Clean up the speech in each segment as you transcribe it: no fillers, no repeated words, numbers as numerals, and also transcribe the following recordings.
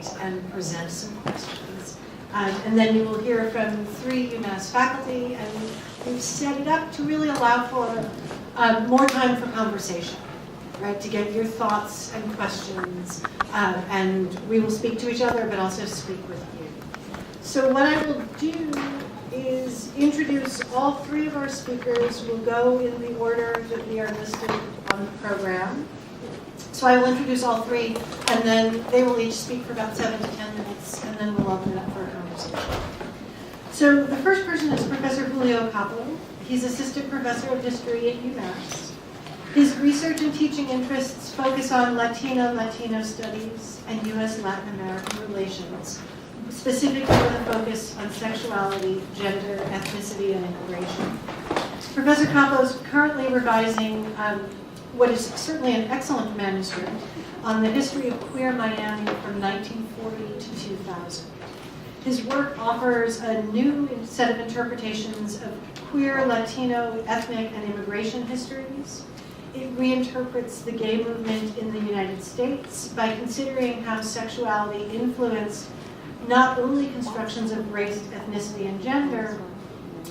debate and present some questions. And then you will hear from 3 UMass faculty, and we've set it up to really allow for more time for conversation, right, to get your thoughts and questions, and we will speak to each other, but also speak with you. So what I will do is introduce all 3 of our speakers. We'll go in the order that we are listed on the program. So I will introduce all 3, and then they will each speak for about 7 to 10 minutes, and then we'll open it up for a conversation. So the first person is Professor Julio Capello. He's Assistant Professor of History at UMass. His research and teaching interests focus on Latino studies and U.S.-Latin American relations, specifically with a focus on sexuality, gender, ethnicity, and immigration. Professor Capello is currently revising what is certainly an excellent manuscript on the history of queer Miami from 1940 to 2000. His work offers a new set of interpretations of queer, Latino, ethnic, and immigration histories. It reinterprets the gay movement in the United States by considering how sexuality influenced not only constructions of race, ethnicity, and gender,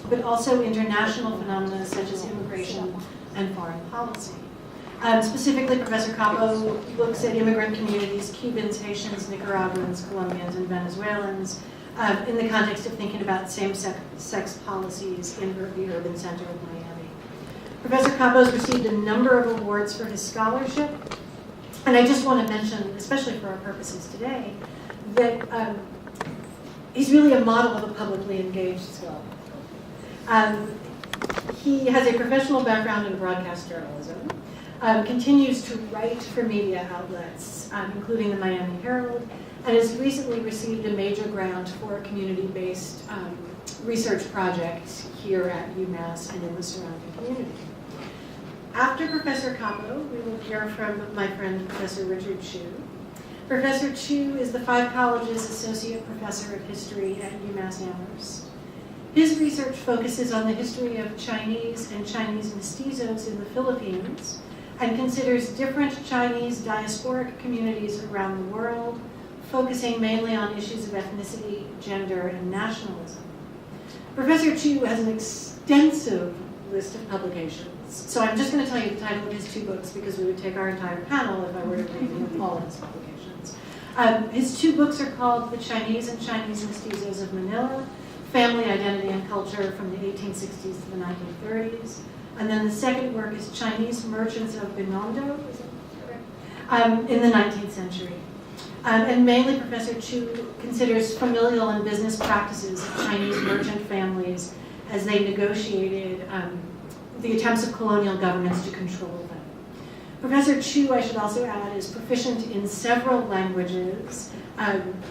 but also international phenomena such as immigration and foreign policy. Specifically, Professor Capello looks at immigrant communities, Cubans, Haitians, Nicaraguans, Colombians, and Venezuelans, in the context of thinking about same-sex policies in the urban center of Miami. Professor Capello has received a number of awards for his scholarship, and I just want to mention, especially for our purposes today, that he's really a model of a publicly engaged scholar. He has a professional background in broadcast journalism, continues to write for media outlets, including the Miami Herald, and has recently received a major grant for a community-based research project here at UMass and in the surrounding community. After Professor Capello, we will hear from my friend Professor Richard Chu. Professor Chu is the Five Colleges Associate Professor of History at UMass Amherst. His research focuses on the history of Chinese and Chinese mestizos in the Philippines and considers different Chinese diasporic communities around the world, focusing mainly on issues of ethnicity, gender, and nationalism. Professor Chu has an extensive list of publications, so I'm just going to tell you the title of his 2 books because we would take our entire panel if I were to read him all of his publications. His 2 books are called The Chinese and Chinese Mestizos of Manila, Family, Identity, and Culture from the 1860s to the 1930s. And then the second work is Chinese Merchants of Binondo, is that correct? In the 19th century. And mainly Professor Chu considers familial and business practices of Chinese merchant families as they negotiated the attempts of colonial governments to control them. Professor Chu, I should also add, is proficient in several languages.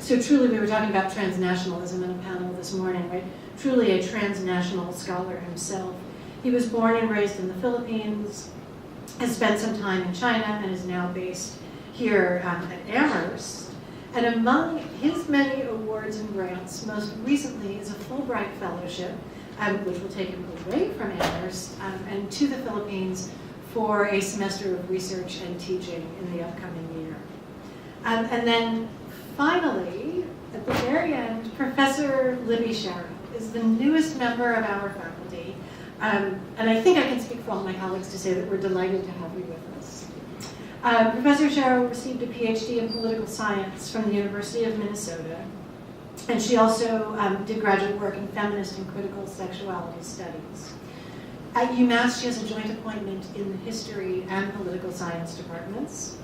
So truly, we were talking about transnationalism in a panel this morning, right? Truly a transnational scholar himself. He was born and raised in the Philippines, has spent some time in China, and is now based here at Amherst. And among his many awards and grants, most recently is a Fulbright Fellowship, which will take him away from Amherst and to the Philippines for a semester of research and teaching in the upcoming year. And then finally, at the very end, Professor Libby Sharrow is the newest member of our faculty. And I think I can speak for all my colleagues to say that we're delighted to have you with us. Professor Sharrow received a PhD in political science from the University of Minnesota, and she also did graduate work in feminist and critical sexuality studies. At UMass, she has a joint appointment in the history and political science departments.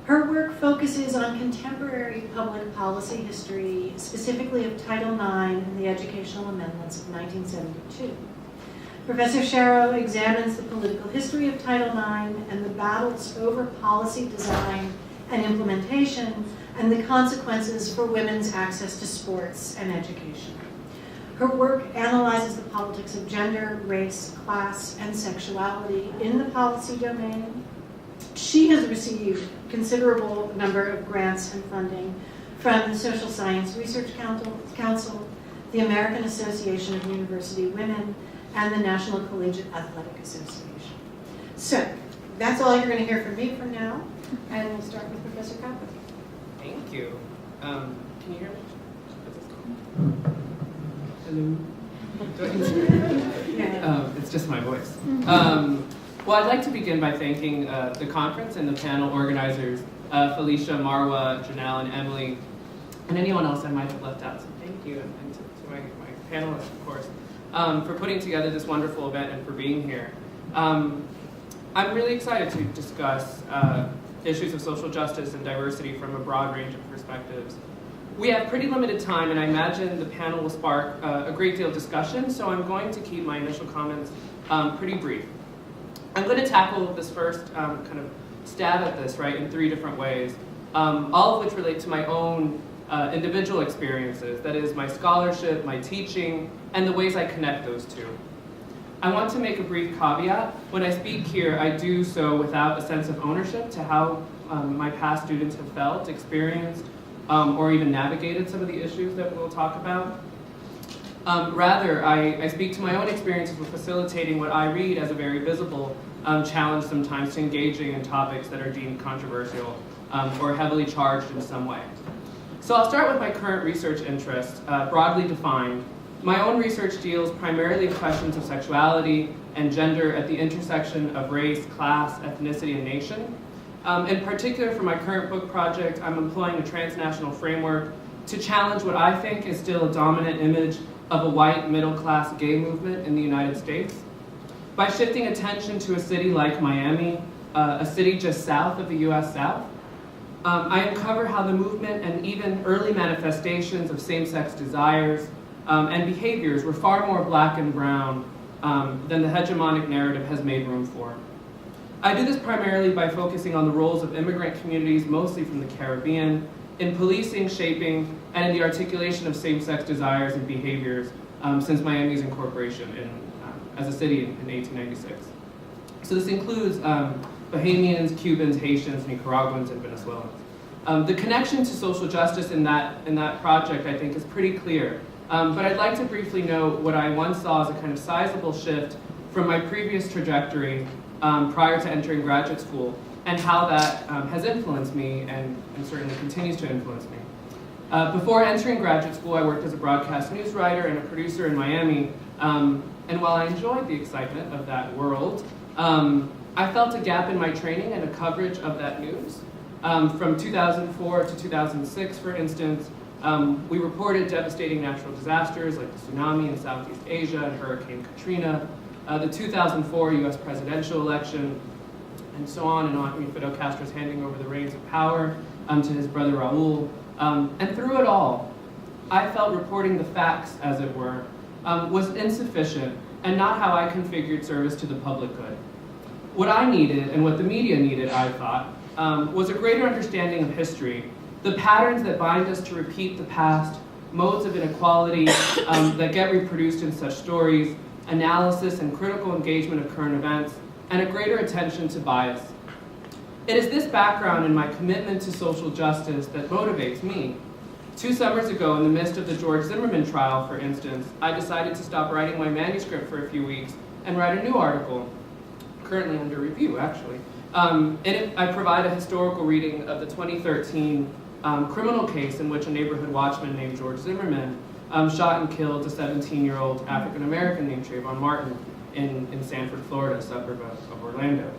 Her work focuses on contemporary public policy history, specifically of Title IX and the Educational Amendments of 1972. Professor Sharrow examines the political history of Title IX and the battles over policy design and implementation and the consequences for women's access to sports and education. Her work analyzes the politics of gender, race, class, and sexuality in the policy domain. She has received a considerable number of grants and funding from the Social Science Research Council, the American Association of University Women, and the National Collegiate Athletic Association. So, that's all you're going to hear from me from now, and we'll start with Professor Capello. Thank you. Can you hear me? Hello? It's just my voice. Well, I'd like to begin by thanking the conference and the panel organizers, Felicia, Marwa, Janelle, and Emily, and anyone else I might have left out. So thank you, and to my panelists, of course, for putting together this wonderful event and for being here. I'm really excited to discuss issues of social justice and diversity from a broad range of perspectives. We have pretty limited time, and I imagine the panel will spark a great deal of discussion, so I'm going to keep my initial comments pretty brief. I'm going to tackle this first kind of stab at this, right, in 3 different ways, all of which relate to my own individual experiences, that is, my scholarship, my teaching, and the ways I connect those two. I want to make a brief caveat. When I speak here, I do so without a sense of ownership to how my past students have felt, experienced, or even navigated some of the issues that we'll talk about. Rather, I speak to my own experiences with facilitating what I read as a very visible challenge sometimes to engaging in topics that are deemed controversial or heavily charged in some way. So I'll start with my current research interests, broadly defined. My own research deals primarily with questions of sexuality and gender at the intersection of race, class, ethnicity, and nation. In particular, for my current book project, I'm employing a transnational framework to challenge what I think is still a dominant image of a white middle-class gay movement in the United States. By shifting attention to a city like Miami, a city just south of the US South, I uncover how the movement and even early manifestations of same-sex desires and behaviors were far more black and brown than the hegemonic narrative has made room for. I do this primarily by focusing on the roles of immigrant communities, mostly from the Caribbean, in policing, shaping, and in the articulation of same-sex desires and behaviors since Miami's incorporation as a city in 1896. So this includes Bahamians, Cubans, Haitians, Nicaraguans, and Venezuelans. The connection to social justice in that project, I think, is pretty clear. But I'd like to briefly note what I once saw as a kind of sizable shift from my previous trajectory prior to entering graduate school, and how that has influenced me and certainly continues to influence me. Before entering graduate school, I worked as a broadcast news writer and a producer in Miami, and while I enjoyed the excitement of that world, I felt a gap in my training and a coverage of that news. From 2004 to 2006, for instance, we reported devastating natural disasters like the tsunami in Southeast Asia and Hurricane Katrina, the 2004 US presidential election, and so on and on. I mean, Fidel Castro's handing over the reins of power to his brother Raul. And through it all, I felt reporting the facts, as it were, was insufficient and not how I configured service to the public good. What I needed, and what the media needed, I thought, was a greater understanding of history, the patterns that bind us to repeat the past, modes of inequality that get reproduced in such stories, analysis and critical engagement of current events, and a greater attention to bias. It is this background and my commitment to social justice that motivates me. 2 summers ago, in the midst of the George Zimmerman trial, for instance, I decided to stop writing my manuscript for a few weeks and write a new article, currently under review, actually. In it, I provide a historical reading of the 2013 criminal case in which a neighborhood watchman named George Zimmerman shot and killed a 17-year-old African-American named Trayvon Martin in Sanford, Florida, a suburb of Orlando.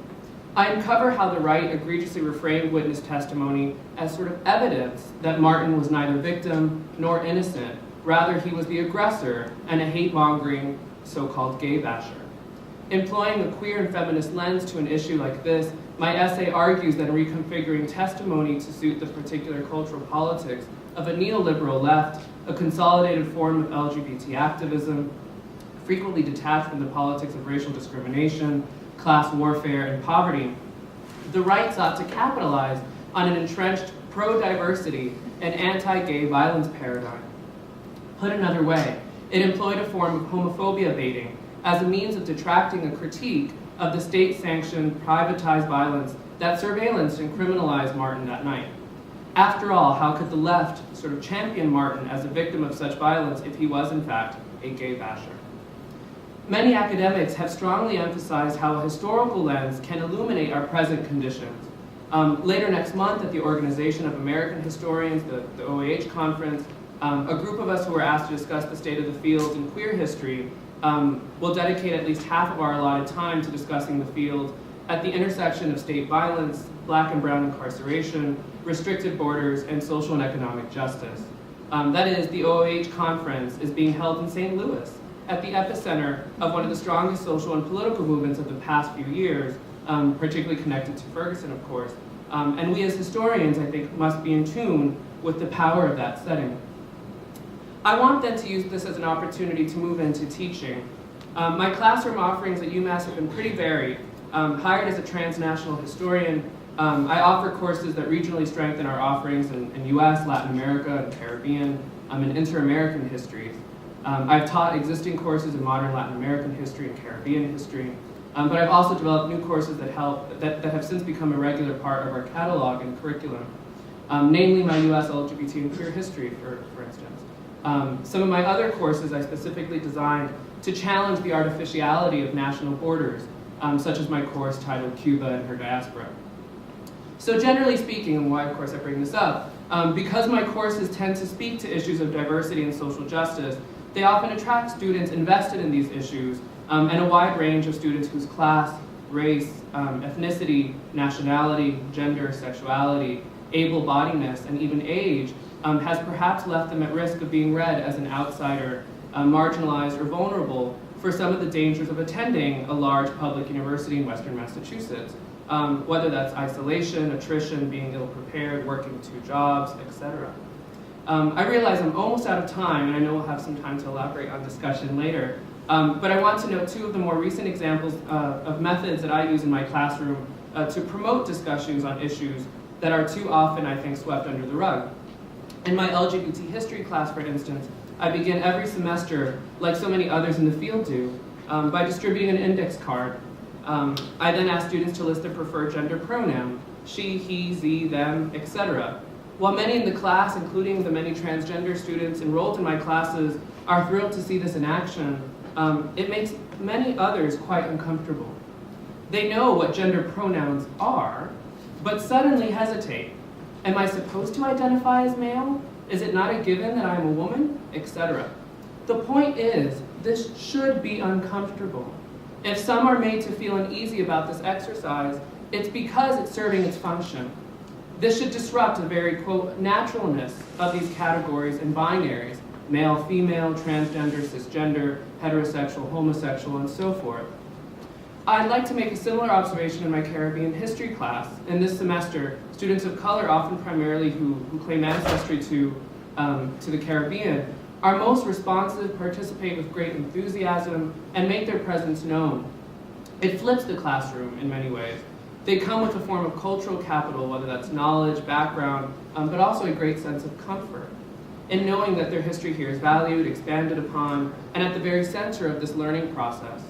I uncover how the right egregiously reframed witness testimony as sort of evidence that Martin was neither victim nor innocent. Rather, he was the aggressor and a hate-mongering so-called gay basher. Employing a queer and feminist lens to an issue like this, my essay argues that in reconfiguring testimony to suit the particular cultural politics of a neoliberal left, a consolidated form of LGBT activism, frequently detached from the politics of racial discrimination, class warfare, and poverty, the right sought to capitalize on an entrenched pro-diversity and anti-gay violence paradigm. Put another way, it employed a form of homophobia baiting as a means of detracting a critique of the state-sanctioned, privatized violence that surveillanced and criminalized Martin that night. After all, how could the left sort of champion Martin as a victim of such violence if he was, in fact, a gay basher? Many academics have strongly emphasized how a historical lens can illuminate our present conditions. Later next month at the Organization of American Historians, the OAH conference, a group of us who were asked to discuss the state of the field in queer history will dedicate at least half of our allotted time to discussing the field at the intersection of state violence, Black and brown incarceration, restricted borders, and social and economic justice. That is, the OAH conference is being held in St. Louis, at the epicenter of one of the strongest social and political movements of the past few years, particularly connected to Ferguson, of course. And we as historians, I think, must be in tune with the power of that setting. I want then to use this as an opportunity to move into teaching. My classroom offerings at UMass have been pretty varied. Hired as a transnational historian, I offer courses that regionally strengthen our offerings in US, Latin America, and Caribbean, and inter-American histories. I've taught existing courses in modern Latin American history and Caribbean history, but I've also developed new courses that have since become a regular part of our catalog and curriculum, namely my US LGBT and queer history, for instance. Some of my other courses I specifically designed to challenge the artificiality of national borders, such as my course titled Cuba and Her Diaspora. So generally speaking, and why of course I bring this up, because my courses tend to speak to issues of diversity and social justice, they often attract students invested in these issues, and a wide range of students whose class, race, ethnicity, nationality, gender, sexuality, able-bodiedness, and even age has perhaps left them at risk of being read as an outsider, marginalized, or vulnerable for some of the dangers of attending a large public university in Western Massachusetts, whether that's isolation, attrition, being ill-prepared, working two jobs, etc. I realize I'm almost out of time, and I know we'll have some time to elaborate on discussion later, but I want to note two of the more recent examples of methods that I use in my classroom to promote discussions on issues that are too often, I think, swept under the rug. In my LGBT history class, for instance, I begin every semester, like so many others in the field do, by distributing an index card. I then ask students to list their preferred gender pronoun, she, he, ze, them, etc. While many in the class, including the many transgender students enrolled in my classes, are thrilled to see this in action, it makes many others quite uncomfortable. They know what gender pronouns are, but suddenly hesitate. Am I supposed to identify as male? Is it not a given that I am a woman? Etc. The point is, this should be uncomfortable. If some are made to feel uneasy about this exercise, it's because it's serving its function. This should disrupt the very, quote, naturalness of these categories and binaries, male, female, transgender, cisgender, heterosexual, homosexual, and so forth. I'd like to make a similar observation in my Caribbean history class. In this semester, students of color, often primarily who claim ancestry to the Caribbean, are most responsive, participate with great enthusiasm, and make their presence known. It flips the classroom in many ways. They come with a form of cultural capital, whether that's knowledge, background, but also a great sense of comfort in knowing that their history here is valued, expanded upon, and at the very center of this learning process.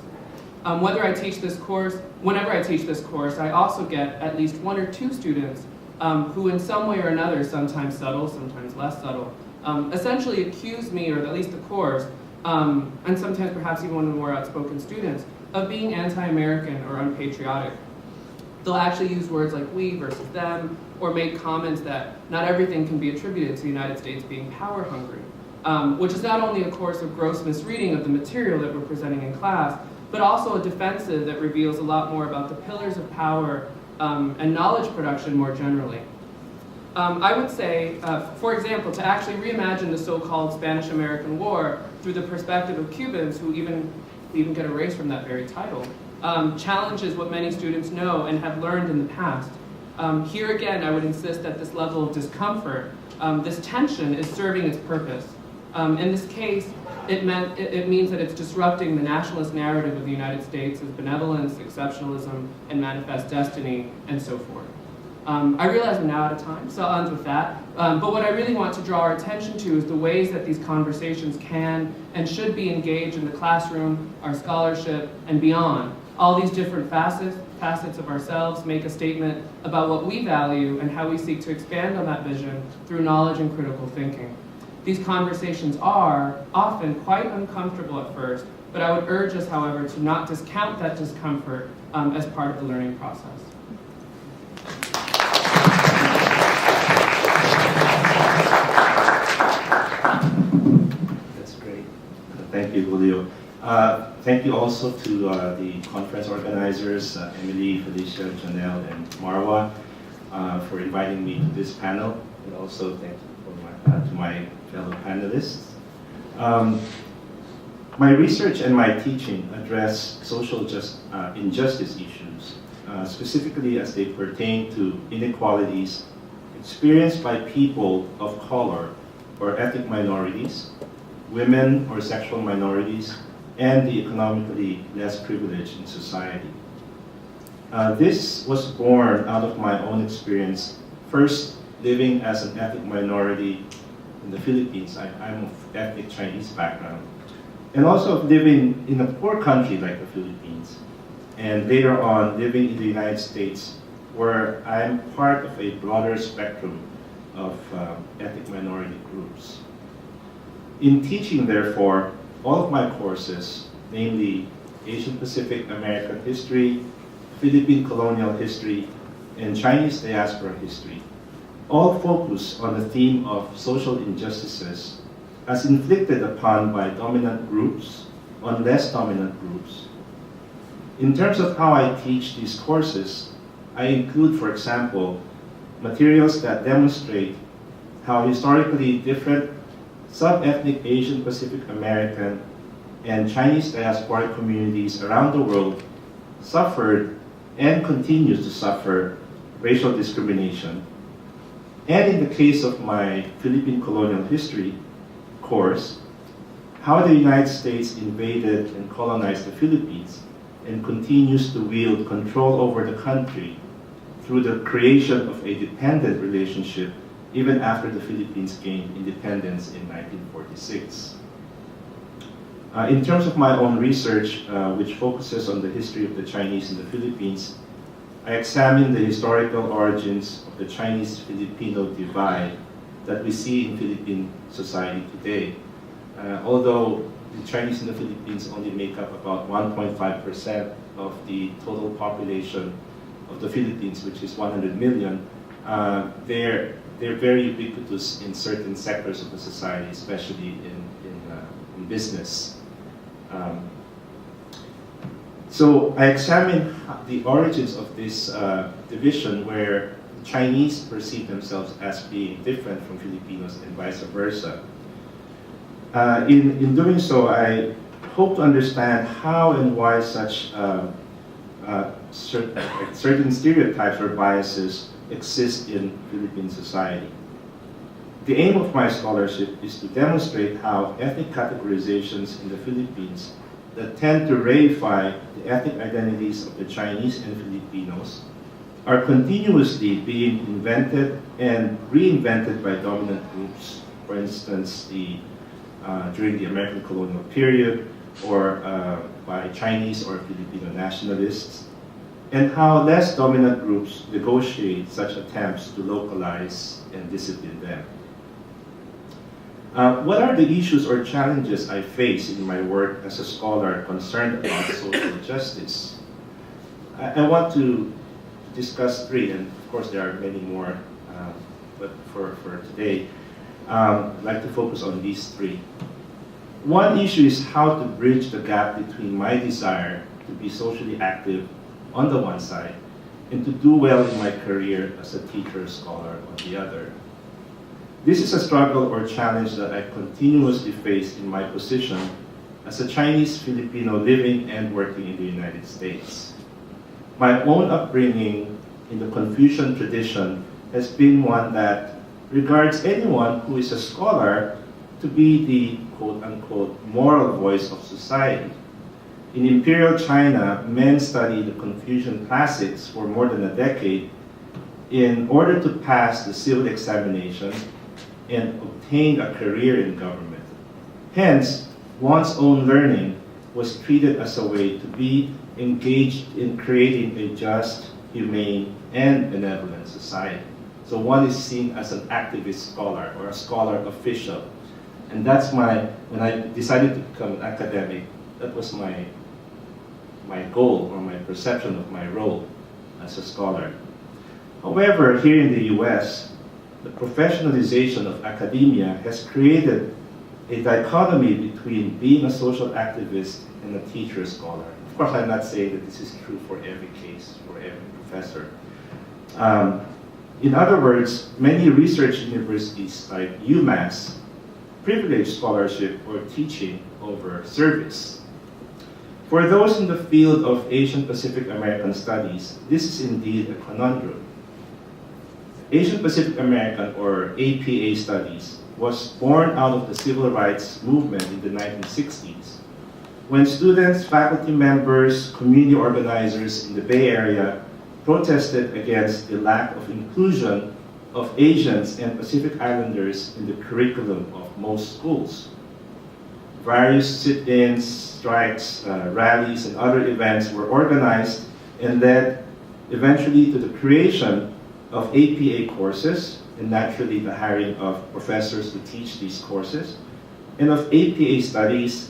Whenever I teach this course, I also get at least one or two students who in some way or another, sometimes subtle, sometimes less subtle, essentially accuse me, or at least the course, and sometimes perhaps even one of the more outspoken students, of being anti-American or unpatriotic. They'll actually use words like we versus them, or make comments that not everything can be attributed to the United States being power hungry, which is not only a course of gross misreading of the material that we're presenting in class, but also a defensive that reveals a lot more about the pillars of power and knowledge production more generally. I would say, for example, to actually reimagine the so-called Spanish-American War through the perspective of Cubans, who even get erased from that very title, challenges what many students know and have learned in the past. Here again, I would insist that this level of discomfort, this tension, is serving its purpose. In this case, it means that it's disrupting the nationalist narrative of the United States as benevolence, exceptionalism, and manifest destiny, and so forth. I realize I'm now out of time, so I'll end with that. But what I really want to draw our attention to is the ways that these conversations can and should be engaged in the classroom, our scholarship, and beyond. All these different facets of ourselves make a statement about what we value and how we seek to expand on that vision through knowledge and critical thinking. These conversations are often quite uncomfortable at first, but I would urge us, however, to not discount that discomfort as part of the learning process. Thank you, Julio. Thank you also to the conference organizers, Emily, Felicia, Janelle, and Marwa, for inviting me to this panel. And also thank you to my fellow panelists. My research and my teaching address social injustice issues, specifically as they pertain to inequalities experienced by people of color or ethnic minorities, women or sexual minorities, and the economically less privileged in society. This was born out of my own experience, first living as an ethnic minority in the Philippines. I'm of ethnic Chinese background. And also living in a poor country like the Philippines. And later on, living in the United States, where I'm part of a broader spectrum of ethnic minority groups. In teaching, therefore, all of my courses, namely Asian Pacific American history, Philippine colonial history, and Chinese diaspora history, all focus on the theme of social injustices as inflicted upon by dominant groups on less dominant groups. In terms of how I teach these courses, I include, for example, materials that demonstrate how historically different sub-ethnic Asian Pacific American and Chinese diasporic communities around the world suffered and continues to suffer racial discrimination. And in the case of my Philippine colonial history course, how the United States invaded and colonized the Philippines and continues to wield control over the country through the creation of a dependent relationship even after the Philippines gained independence in 1946. In terms of my own research, which focuses on the history of the Chinese in the Philippines, I examine the historical origins of the Chinese-Filipino divide that we see in Philippine society today. Although the Chinese in the Philippines only make up about 1.5% of the total population of the Philippines, which is 100 million, they're very ubiquitous in certain sectors of the society, especially in business. So I examine the origins of this division where the Chinese perceive themselves as being different from Filipinos and vice versa. In doing so, I hope to understand how and why such certain stereotypes or biases exist in Philippine society. The aim of my scholarship is to demonstrate how ethnic categorizations in the Philippines that tend to reify the ethnic identities of the Chinese and Filipinos are continuously being invented and reinvented by dominant groups. For instance, during the American colonial period, or by Chinese or Filipino nationalists, and how less dominant groups negotiate such attempts to localize and discipline them. What are the issues or challenges I face in my work as a scholar concerned about social justice? I want to discuss three, and of course there are many more, but for today, I'd like to focus on these three. One issue is how to bridge the gap between my desire to be socially active on the one side and to do well in my career as a teacher scholar on the other. This is a struggle or challenge that I continuously face in my position as a Chinese Filipino living and working in the United States. My own upbringing in the Confucian tradition has been one that regards anyone who is a scholar to be the quote-unquote moral voice of society. In Imperial China, men studied the Confucian classics for more than a decade in order to pass the civil examination and obtain a career in government. Hence, one's own learning was treated as a way to be engaged in creating a just, humane, and benevolent society. So one is seen as an activist scholar or a scholar official. And that's when I decided to become an academic, that was my goal or my perception of my role as a scholar. However, here in the US, the professionalization of academia has created a dichotomy between being a social activist and a teacher scholar. Of course, I'm not saying that this is true for every case, for every professor. In other words, many research universities like UMass privilege scholarship or teaching over service. For those in the field of Asian Pacific American studies, this is indeed a conundrum. Asian Pacific American, or APA studies, was born out of the civil rights movement in the 1960s, when students, faculty members, community organizers in the Bay Area protested against the lack of inclusion of Asians and Pacific Islanders in the curriculum of most schools. Various sit-ins, strikes, rallies, and other events were organized and led eventually to the creation of APA courses, and naturally the hiring of professors to teach these courses, and of APA studies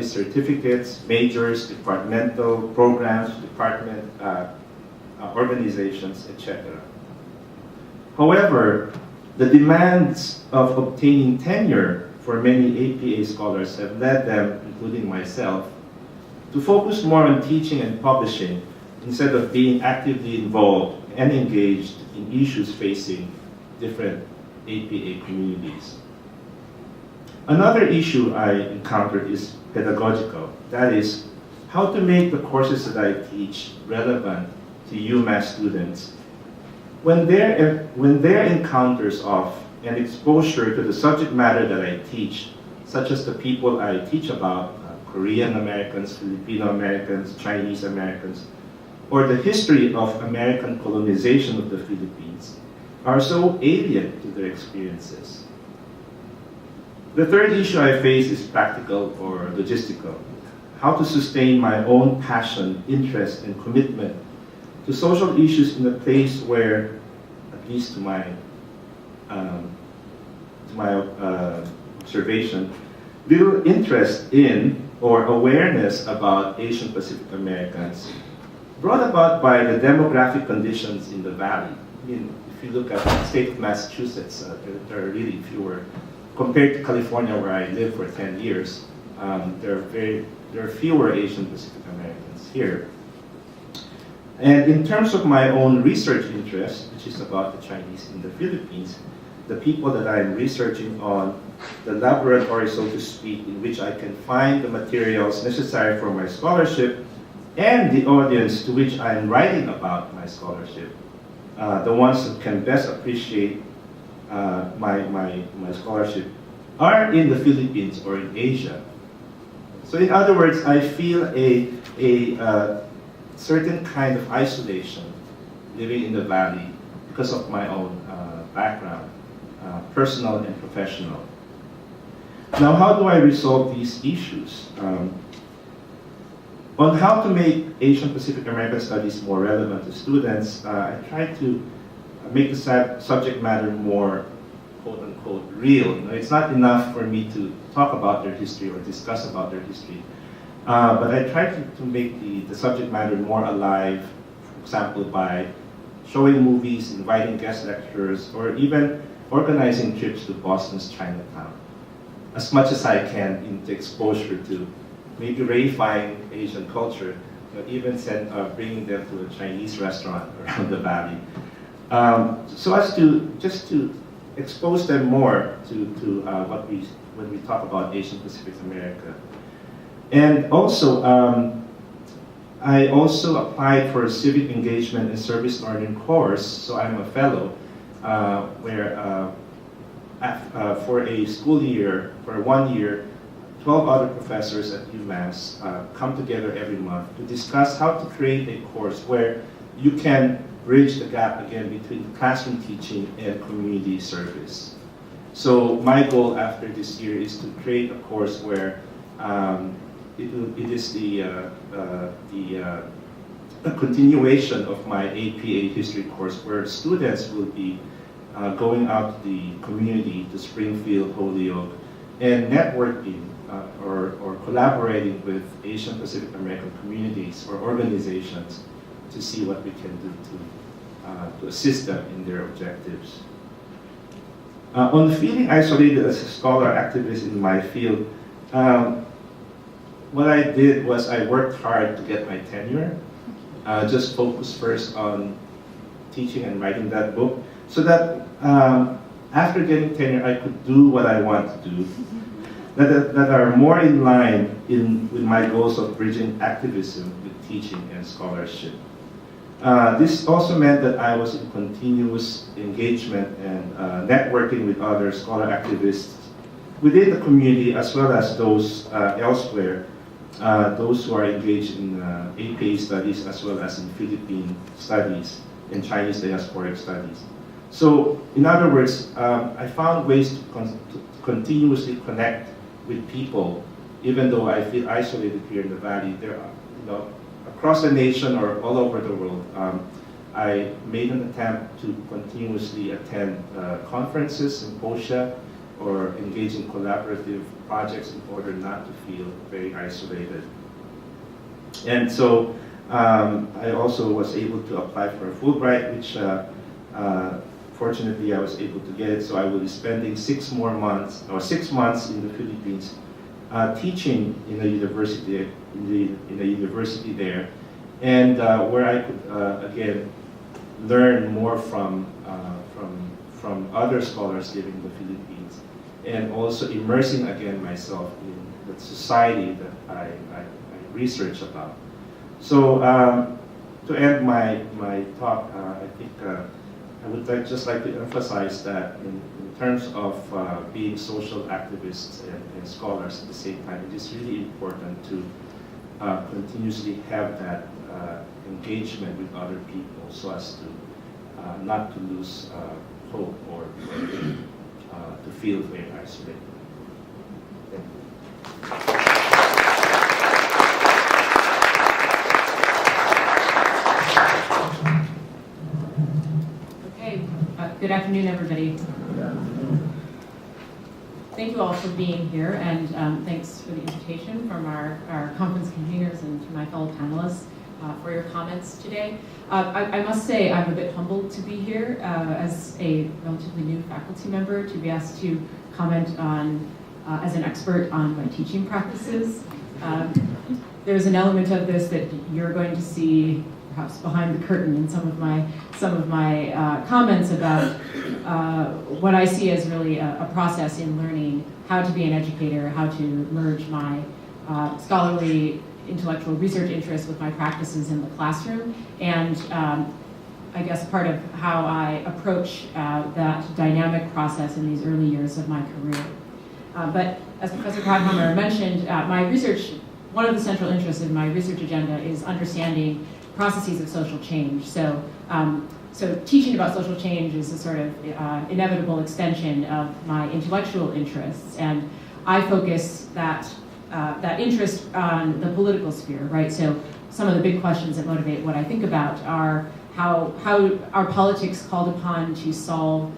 certificates, majors, departmental programs, department organizations, etc. However, the demands of obtaining tenure for many APA scholars have led them, including myself, to focus more on teaching and publishing instead of being actively involved and engaged in issues facing different APA communities. Another issue I encountered is pedagogical. That is, how to make the courses that I teach relevant to UMass students when their encounters of and exposure to the subject matter that I teach, such as the people I teach about, Korean Americans, Filipino Americans, Chinese Americans, or the history of American colonization of the Philippines, are so alien to their experiences. The third issue I face is practical or logistical. How to sustain my own passion, interest, and commitment to social issues in a place where, at least to my observation, little interest in or awareness about Asian Pacific Americans, brought about by the demographic conditions in the valley. I mean, if you look at the state of Massachusetts, there are really fewer. Compared to California, where I lived for 10 years, there are fewer Asian Pacific Americans here. And in terms of my own research interest, which is about the Chinese in the Philippines, the people that I'm researching on, the laboratory, so to speak, in which I can find the materials necessary for my scholarship, and the audience to which I'm writing about my scholarship, the ones that can best appreciate my scholarship, are in the Philippines or in Asia. So in other words, I feel a certain kind of isolation living in the valley because of my own background, personal and professional. Now, how do I resolve these issues? On how to make Asian Pacific American studies more relevant to students, I try to make the subject matter more, quote-unquote, real. It's not enough for me to talk about their history or discuss about their history, but I try to make the subject matter more alive, for example, by showing movies, inviting guest lecturers, or even organizing trips to Boston's Chinatown, as much as I can into exposure to maybe reifying Asian culture, even bringing them to a Chinese restaurant around the valley. So as to just to expose them more to when we talk about Asian Pacific America. And also, I also applied for a civic engagement and service learning course, so I'm a fellow, where for a school year, for 1 year, 12 other professors at UMass come together every month to discuss how to create a course where you can bridge the gap again between classroom teaching and community service. So my goal after this year is to create a course where it is a continuation of my APA history course, where students will be going out to the community, to Springfield, Holyoke, and networking or collaborating with Asian Pacific American communities or organizations to see what we can do to assist them in their objectives. On feeling isolated as a scholar activist in my field, what I did was I worked hard to get my tenure, just focused first on teaching and writing that book, so that after getting tenure, I could do what I want to do, that are more in line with my goals of bridging activism with teaching and scholarship. This also meant that I was in continuous engagement and networking with other scholar activists within the community, as well as those elsewhere, those who are engaged in APA studies, as well as in Philippine studies and Chinese diasporic studies. So, in other words, I found ways to continuously connect with people, even though I feel isolated here in the Valley. There are, across the nation or all over the world, I made an attempt to continuously attend conferences, symposia, or engage in collaborative projects in order not to feel very isolated. And so I also was able to apply for a Fulbright, which fortunately I was able to get it. So I will be spending 6 months in the Philippines teaching in a university there, and where I could again learn more from other scholars living in the Philippines, and also immersing again myself in the society that I research about. So to end my talk, I think I would just like to emphasize that in terms of being social activists and scholars at the same time, it is really important to continuously have that engagement with other people so as to not to lose hope or to feel very isolated. Thank you. Good afternoon, everybody. Thank you all for being here, and thanks for the invitation from our conference conveners and to my fellow panelists for your comments today. I must say I'm a bit humbled to be here as a relatively new faculty member, to be asked to comment on, as an expert on my teaching practices. There's an element of this that you're going to see perhaps behind the curtain in some of my comments about what I see as really a process in learning how to be an educator, how to merge my scholarly intellectual research interests with my practices in the classroom, and I guess part of how I approach that dynamic process in these early years of my career. But as Professor Krauthammer mentioned, my research, one of the central interests in my research agenda is understanding processes of social change. So teaching about social change is a sort of inevitable extension of my intellectual interests, and I focus that interest on the political sphere, right? So some of the big questions that motivate what I think about are how are politics called upon to solve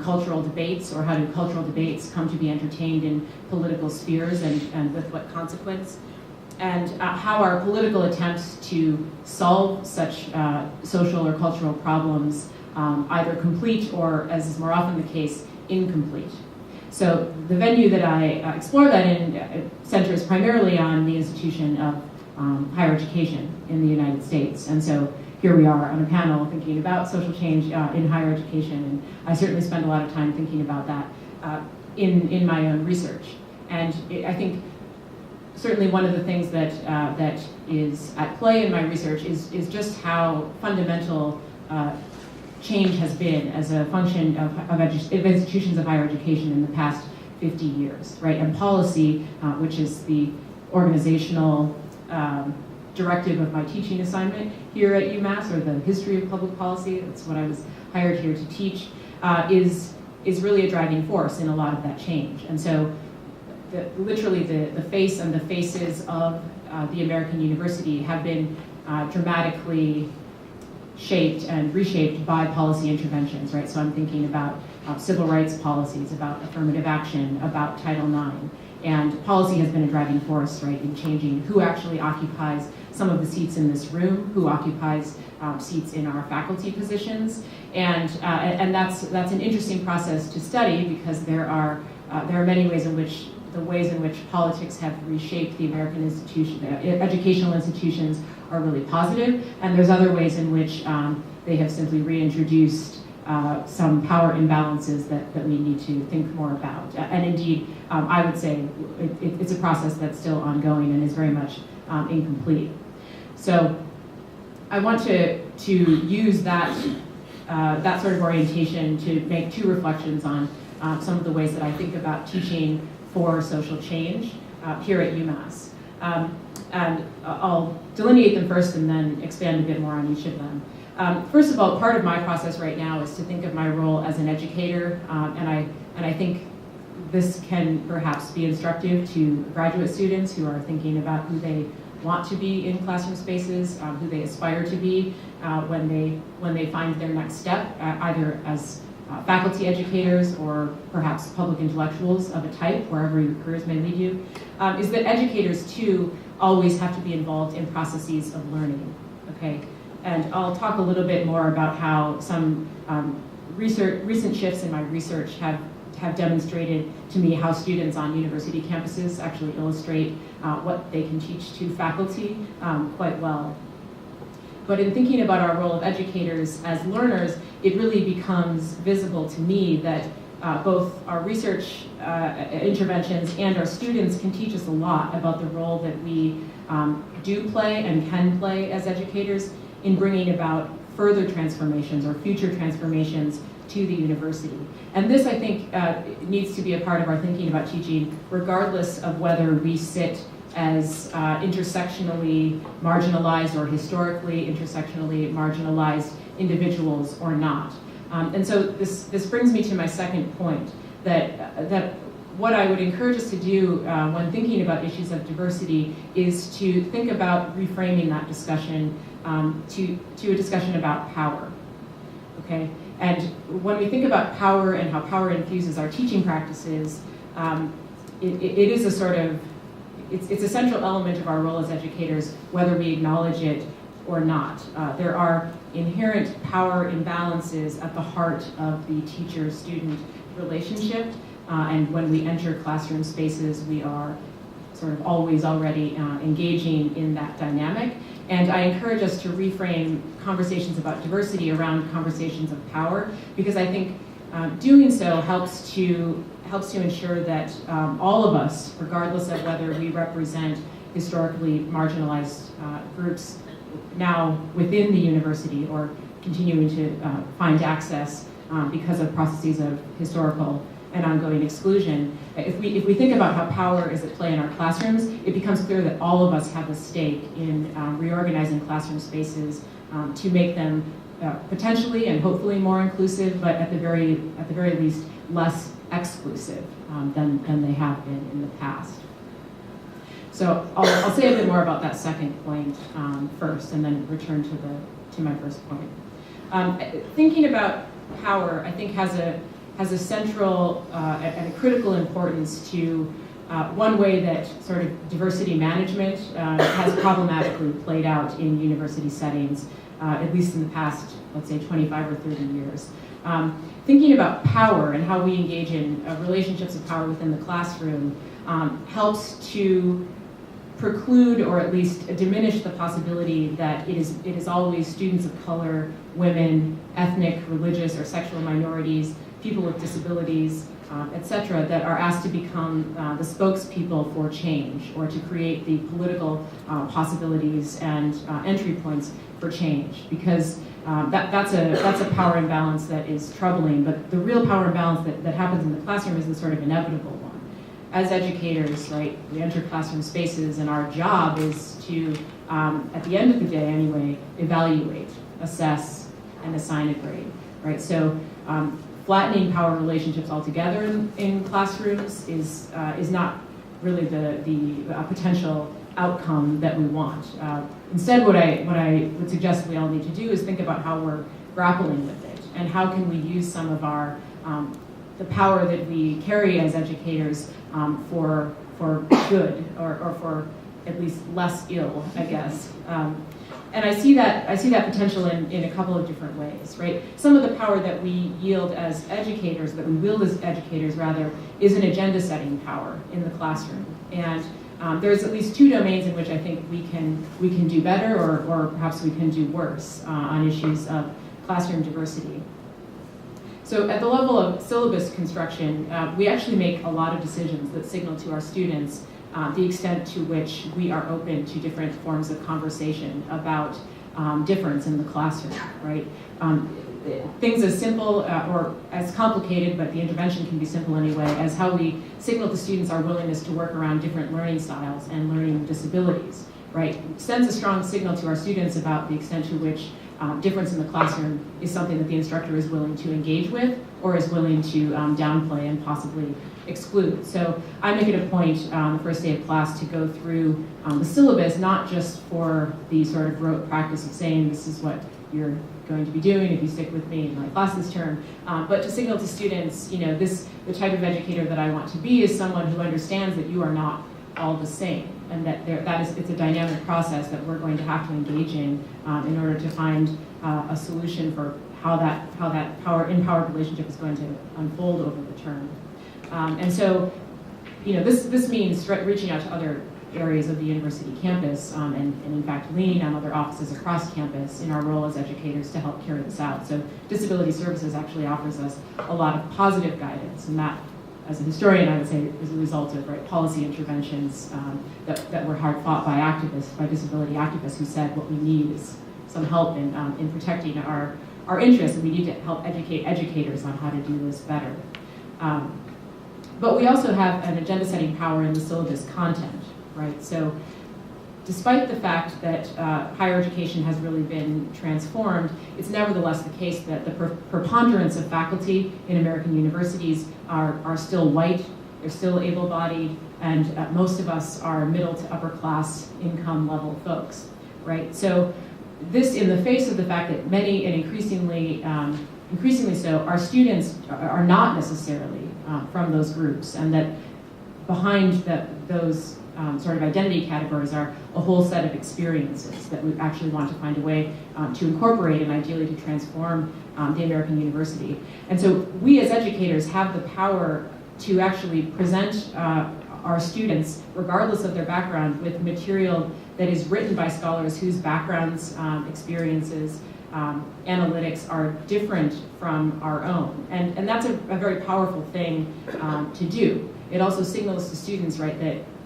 cultural debates, or how do cultural debates come to be entertained in political spheres, and with what consequence? And how are political attempts to solve such social or cultural problems either complete or, as is more often the case, incomplete? So the venue that I explore that in centers primarily on the institution of higher education in the United States. And so here we are on a panel thinking about social change in higher education, and I certainly spend a lot of time thinking about that in my own research. And I think certainly one of the things that is at play in my research is just how fundamental change has been as a function of institutions of higher education in the past 50 years, right? And policy, which is the organizational directive of my teaching assignment here at UMass, or the history of public policy, that's what I was hired here to teach, is really a driving force in a lot of that change. And so literally the face and the faces of the American university have been dramatically shaped and reshaped by policy interventions, right? So I'm thinking about civil rights policies, about affirmative action, about Title IX. And policy has been a driving force, right, in changing who actually occupies some of the seats in this room, who occupies seats in our faculty positions, And that's an interesting process to study because there are many ways in which politics have reshaped the American educational institutions are really positive, and there's other ways in which they have simply reintroduced some power imbalances that we need to think more about. And indeed, I would say it's a process that's still ongoing and is very much incomplete. So I want to use that sort of orientation to make two reflections on some of the ways that I think about teaching for social change here at UMass. And I'll delineate them first and then expand a bit more on each of them. First of all, part of my process right now is to think of my role as an educator, and I think this can perhaps be instructive to graduate students who are thinking about who they want to be in classroom spaces, who they aspire to be when they find their next step, either as faculty educators or perhaps public intellectuals of a type, wherever your careers may lead you, is that educators too always have to be involved in processes of learning, okay? And I'll talk a little bit more about how some recent shifts in my research have demonstrated to me how students on university campuses actually illustrate what they can teach to faculty quite well. But in thinking about our role of educators as learners, it really becomes visible to me that both our research interventions and our students can teach us a lot about the role that we do play and can play as educators in bringing about further transformations or future transformations to the university. And this, I think, needs to be a part of our thinking about teaching, regardless of whether we sit as intersectionally marginalized or historically intersectionally marginalized individuals or not. And so this brings me to my second point, that what I would encourage us to do when thinking about issues of diversity is to think about reframing that discussion to a discussion about power, okay? And when we think about power and how power infuses our teaching practices, it is a sort of, it's a central element of our role as educators, whether we acknowledge it or not. There are inherent power imbalances at the heart of the teacher-student relationship, and when we enter classroom spaces, we are sort of always already engaging in that dynamic. And I encourage us to reframe conversations about diversity around conversations of power, because I think doing so helps to ensure that all of us, regardless of whether we represent historically marginalized groups now within the university or continuing to find access because of processes of historical and ongoing exclusion. If we think about how power is at play in our classrooms, it becomes clear that all of us have a stake in reorganizing classroom spaces to make them potentially and hopefully more inclusive, but at the very least less exclusive than they have been in the past. So I'll say a bit more about that second point first, and then return to my first point. Thinking about power, I think, has a central and a critical importance to one way that sort of diversity management has problematically played out in university settings, at least in the past, let's say, 25 or 30 years. Thinking about power and how we engage in relationships of power within the classroom helps to preclude or at least diminish the possibility that it is always students of color, women, ethnic, religious, or sexual minorities, people with disabilities, etc., that are asked to become the spokespeople for change or to create the political possibilities and entry points for change. Because that's a power imbalance that is troubling, but the real power imbalance that happens in the classroom is the sort of inevitable one. As educators, right, we enter classroom spaces, and our job is to, at the end of the day anyway, evaluate, assess, and assign a grade, right? So flattening power relationships altogether in classrooms is not really the potential outcome that we want. Instead, what I would suggest we all need to do is think about how we're grappling with it, and how can we use some of our the power that we carry as educators for good, or for at least less ill, I guess. And I see that potential in a couple of different ways, right? Some of the power that we yield as educators, that we wield as educators rather, is an agenda setting power in the classroom. And there's at least two domains in which I think we can do better, or perhaps we can do worse on issues of classroom diversity. So at the level of syllabus construction, we actually make a lot of decisions that signal to our students the extent to which we are open to different forms of conversation about difference in the classroom, right? Things as simple or as complicated, but the intervention can be simple anyway, as how we signal to students our willingness to work around different learning styles and learning disabilities, right? Sends a strong signal to our students about the extent to which difference in the classroom is something that the instructor is willing to engage with or is willing to downplay and possibly exclude. So I make it a point on the first day of class to go through the syllabus, not just for the sort of rote practice of saying this is what you're going to be doing if you stick with me in my class this term, but to signal to students, you know, the type of educator that I want to be is someone who understands that you are not all the same, and that it's a dynamic process that we're going to have to engage in order to find a solution for how that empowered relationship is going to unfold over the term. And so, you know, this means reaching out to other areas of the university campus and in fact leaning on other offices across campus in our role as educators to help carry this out. So disability services actually offers us a lot of positive guidance, and that, as a historian, I would say is a result of policy interventions that were hard fought by activists, by disability activists who said what we need is some help in protecting our interests, and we need to help educate educators on how to do this better. But we also have an agenda setting power in the syllabus content, right? So despite the fact that higher education has really been transformed, it's nevertheless the case that the preponderance of faculty in American universities are still white, they're still able-bodied, and most of us are middle to upper class income level folks, right? So this in the face of the fact that many and increasingly so, our students are not necessarily from those groups, and that behind those sort of identity categories are a whole set of experiences that we actually want to find a way to incorporate and ideally to transform the American university. And so we as educators have the power to actually present our students, regardless of their background, with material that is written by scholars whose backgrounds, experiences, analytics are different from our own. And that's a very powerful thing to do. It also signals to students, right,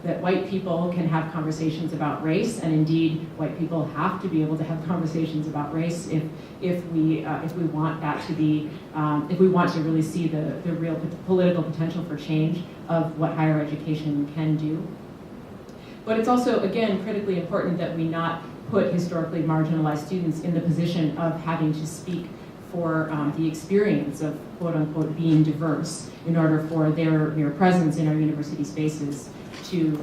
that white people can have conversations about race, and indeed white people have to be able to have conversations about race if we want that to be, if we want to really see the real political potential for change of what higher education can do. But it's also, again, critically important that we not put historically marginalized students in the position of having to speak for the experience of quote unquote being diverse in order for their presence in our university spaces to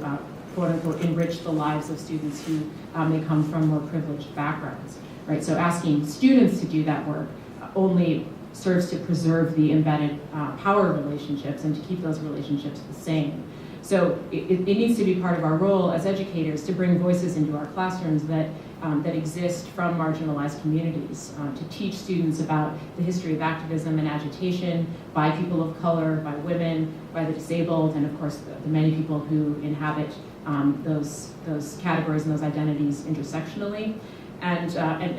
quote unquote enrich the lives of students who may come from more privileged backgrounds, right? So asking students to do that work only serves to preserve the embedded power relationships and to keep those relationships the same. So it needs to be part of our role as educators to bring voices into our classrooms that exist from marginalized communities, to teach students about the history of activism and agitation by people of color, by women, by the disabled, and of course the many people who inhabit those categories and those identities intersectionally. And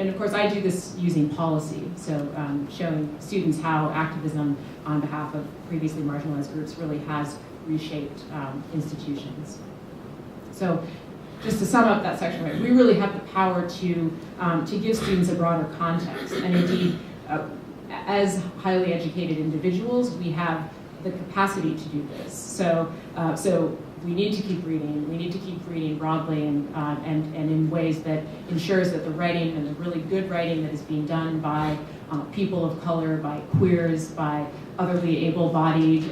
of course I do this using policy, so showing students how activism on behalf of previously marginalized groups really has reshaped institutions. So just to sum up that section, right, we really have the power to give students a broader context. And indeed, as highly educated individuals, we have the capacity to do this. So we need to keep reading. We need to keep reading broadly and in ways that ensures that the writing and the really good writing that is being done by people of color, by queers, by otherly able-bodied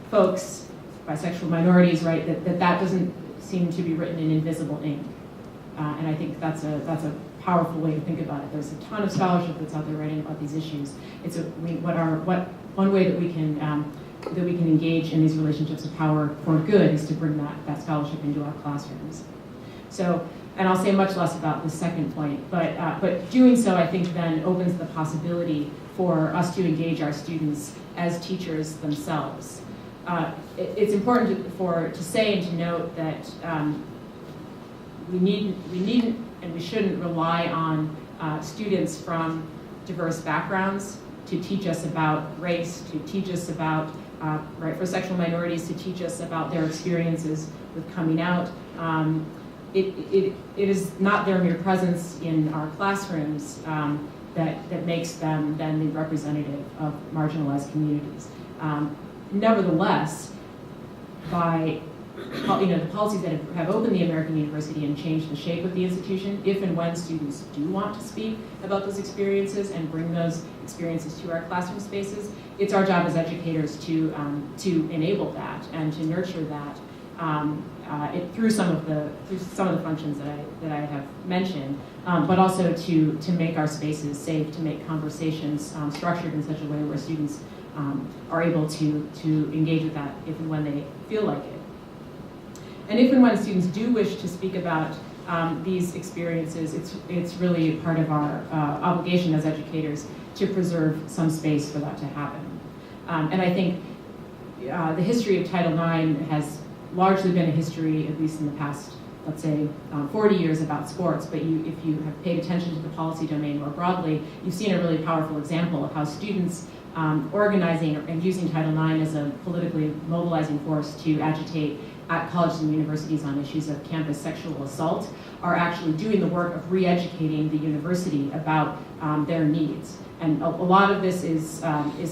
folks, bisexual minorities, right, that doesn't seem to be written in invisible ink. And I think that's a powerful way to think about it. There's a ton of scholarship that's out there writing about these issues. It's one way that we can engage in these relationships of power for good is to bring that scholarship into our classrooms. So And I'll say much less about the second point, but doing so, I think, then opens the possibility for us to engage our students as teachers themselves. It's important to say and to note that we needn't and we shouldn't rely on students from diverse backgrounds to teach us about race, to teach us about, for sexual minorities, to teach us about their experiences with coming out. It is not their mere presence in our classrooms that makes them then the representative of marginalized communities. Nevertheless, by the policies that have opened the American University and changed the shape of the institution, if and when students do want to speak about those experiences and bring those experiences to our classroom spaces, it's our job as educators to enable that and to nurture that through some of the functions that I have mentioned, but also to make our spaces safe, to make conversations structured in such a way where students are able to engage with that if and when they feel like it. And if and when students do wish to speak about these experiences, it's really part of our obligation as educators to preserve some space for that to happen. And I think the history of Title IX has largely been a history, at least in the past, let's say, 40 years about sports, but if you have paid attention to the policy domain more broadly, you've seen a really powerful example of how students organizing and using Title IX as a politically mobilizing force to agitate at colleges and universities on issues of campus sexual assault are actually doing the work of re-educating the university about their needs. And a lot of this is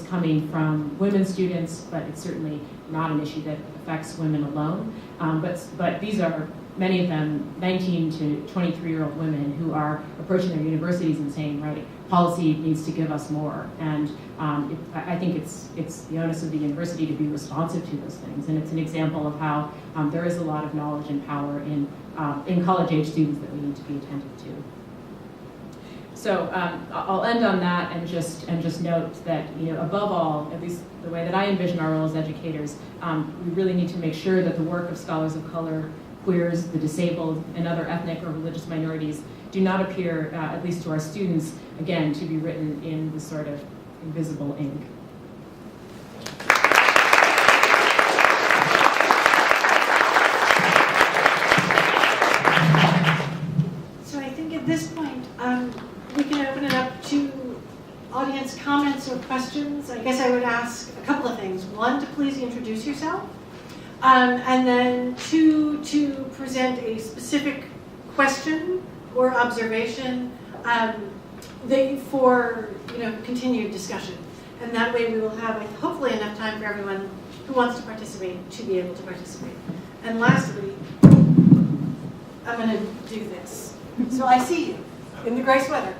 coming from women students, but it's certainly not an issue that affects women alone. But these are, many of them, 19 to 23-year-old women who are approaching their universities and saying, right, policy needs to give us more. And I think it's the onus of the university to be responsive to those things. And it's an example of how there is a lot of knowledge and power in college-age students that we need to be attentive to. So I'll end on that and just note that, above all, at least the way that I envision our role as educators, we really need to make sure that the work of scholars of color, queers, the disabled, and other ethnic or religious minorities do not appear, at least to our students, again, to be written in the sort of invisible ink. So I think at this point, we can open it up to audience comments or questions. I guess I would ask a couple of things. One, to please introduce yourself. And then two, to present a specific question or observation for continued discussion. And that way we will have hopefully enough time for everyone who wants to participate to be able to participate. And lastly, I'm going to do this. So I see you in the gray sweater.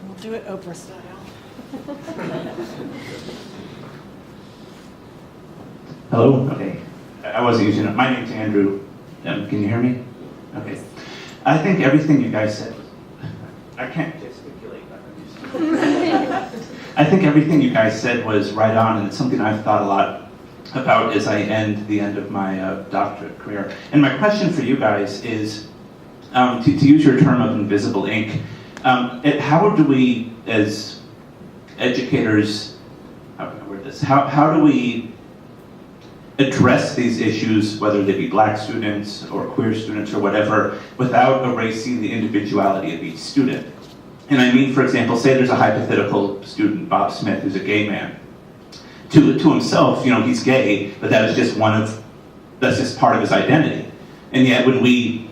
We'll do it Oprah style. Hello? Okay. I wasn't using it. My name's Andrew. Can you hear me? Okay. I think everything you guys said, I can't gesticulate. I think everything you guys said was right on, and it's something I've thought a lot about as I end the end of my doctorate career. And my question for you guys is, to use your term of invisible ink, how do we, as educators, how can I word this? How do we address these issues, whether they be black students or queer students or whatever, without erasing the individuality of each student? And I mean, for example, say there's a hypothetical student, Bob Smith, who's a gay man. To himself, he's gay, but that's just that's just part of his identity. And yet when we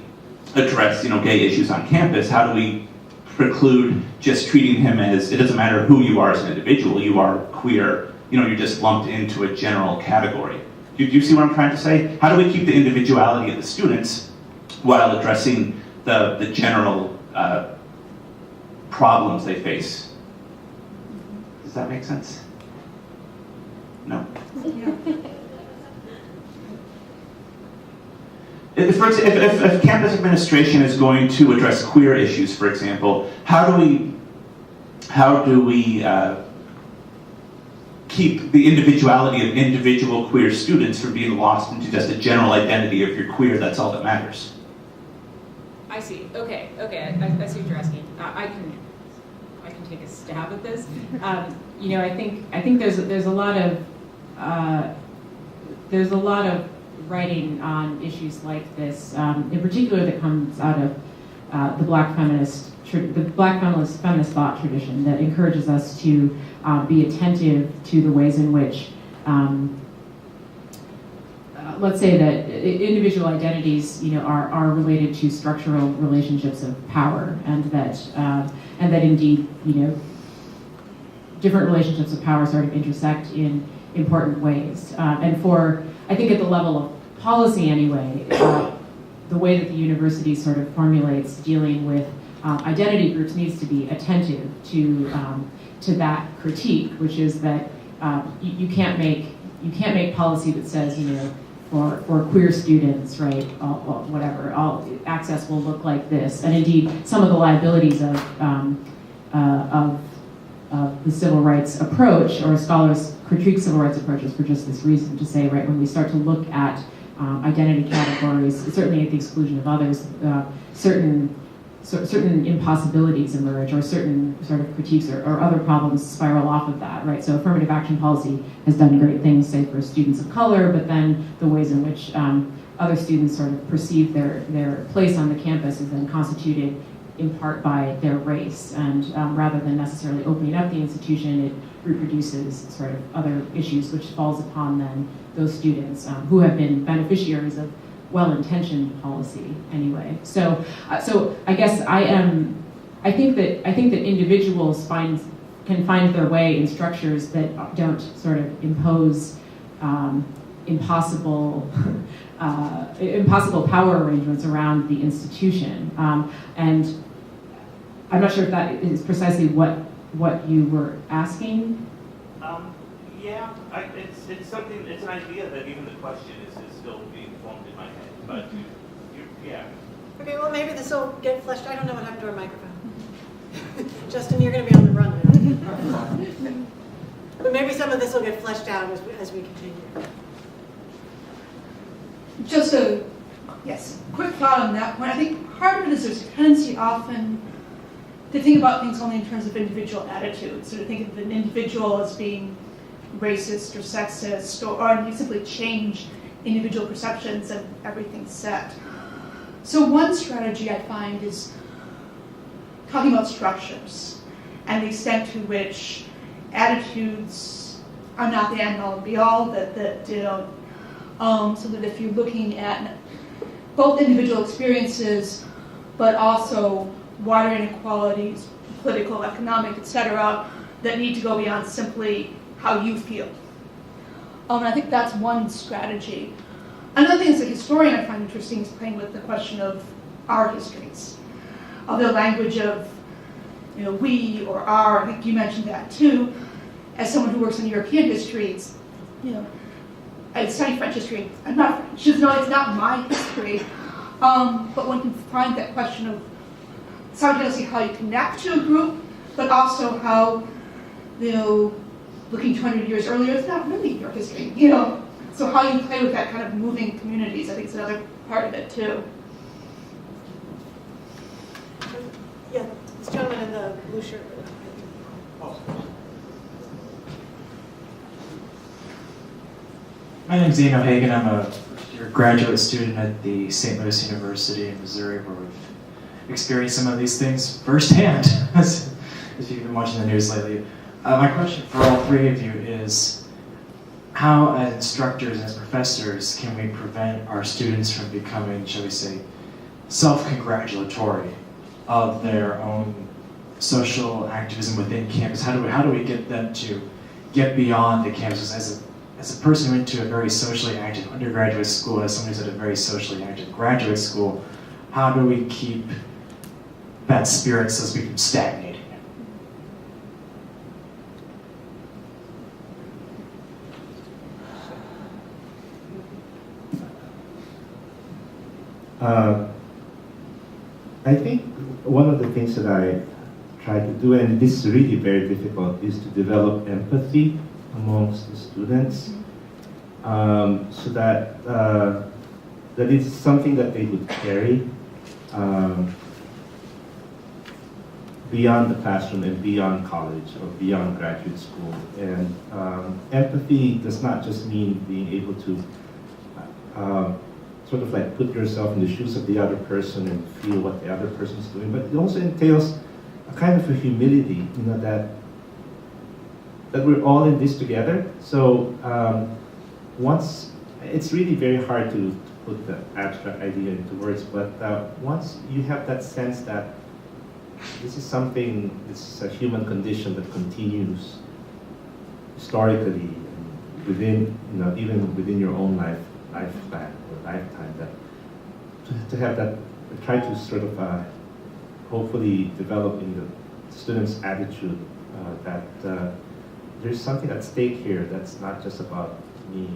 address, gay issues on campus, how do we preclude just treating him as, it doesn't matter who you are as an individual, you are queer, you're just lumped into a general category. Do you see what I'm trying to say? How do we keep the individuality of the students while addressing the general problems they face? Does that make sense? No? Yeah. If campus administration is going to address queer issues, for example, how do we keep the individuality of individual queer students from being lost into just a general identity. If you're queer, that's all that matters. I see. Okay. I see what you're asking. I can take a stab at this. You know, I think there's a lot of writing on issues like this, in particular that comes out of the Black feminist thought tradition that encourages us to be attentive to the ways in which, let's say that individual identities, you know, are related to structural relationships of power, and that indeed, you know, different relationships of power sort of intersect in important ways. And for, I think at the level of policy anyway, the way that the university sort of formulates dealing with identity groups needs to be attentive to that critique, which is that you can't make policy that says, you know, for queer students, right, whatever, all access will look like this. And indeed, some of the liabilities of the civil rights approach, or scholars critique civil rights approaches for just this reason, to say, right, when we start to look at identity categories, certainly at the exclusion of others, certain impossibilities emerge, or certain sort of critiques or other problems spiral off of that, right? So affirmative action policy has done great things, say, for students of color, but then the ways in which other students sort of perceive their place on the campus is then constituted in part by their race, and rather than necessarily opening up the institution, it reproduces sort of other issues, which falls upon then those students who have been beneficiaries of well-intentioned policy anyway. So I guess I think that individuals can find their way in structures that don't sort of impose impossible power arrangements around the institution. And I'm not sure if that is precisely what you were asking. Yeah, it's something. It's an idea that even the question is still being formed in my head. But yeah. Okay, well, maybe this will get fleshed. I don't know what happened to our microphone. Justin, you're going to be on the run now. But maybe some of this will get fleshed out as we continue. Just a quick thought on that point. I think part of it is there's a tendency often to think about things only in terms of individual attitudes, or to think of an individual as being racist or sexist, or you simply change individual perceptions and everything's set. So one strategy I find is talking about structures and the extent to which attitudes are not the end all and be all, so that if you're looking at both individual experiences, but also wider inequalities, political, economic, etc., that need to go beyond simply how you feel. And I think that's one strategy. Another thing as a historian I find interesting is playing with the question of our histories, of the language of, you know, we or our. I think you mentioned that too. As someone who works in European history, it's, you know, I study French history. I'm not French. It's not my history. But one can find that question of simultaneously how you connect to a group, but also how, you know, looking 200 years earlier, it's not really your history, you know. So how you play with that kind of moving communities, I think is another part of it too. Yeah, this gentleman in the blue shirt. My name's Ian O'Hagan. I'm a graduate student at the St. Louis University in Missouri, where we've experienced some of these things firsthand, as you've been watching the news lately. My question for all three of you is, how as instructors and as professors can we prevent our students from becoming, shall we say, self-congratulatory of their own social activism within campus? How do we get them to get beyond the campus? As a person who went to a very socially active undergraduate school, as someone who's at a very socially active graduate school, how do we keep that spirit, so to speak, from stagnating? I think one of the things that I try to do, and this is really very difficult, is to develop empathy amongst the students, so that that it's something that they would carry beyond the classroom and beyond college or beyond graduate school. And empathy does not just mean being able to sort of like put yourself in the shoes of the other person and feel what the other person is doing, but it also entails a kind of a humility, you know, that we're all in this together. So once, it's really very hard to put the abstract idea into words, but once you have that sense that this is something, this is a human condition that continues historically, within, you know, even within your own lifespan or lifetime, that to have that, try to sort of hopefully develop in the students' attitude that there's something at stake here that's not just about me,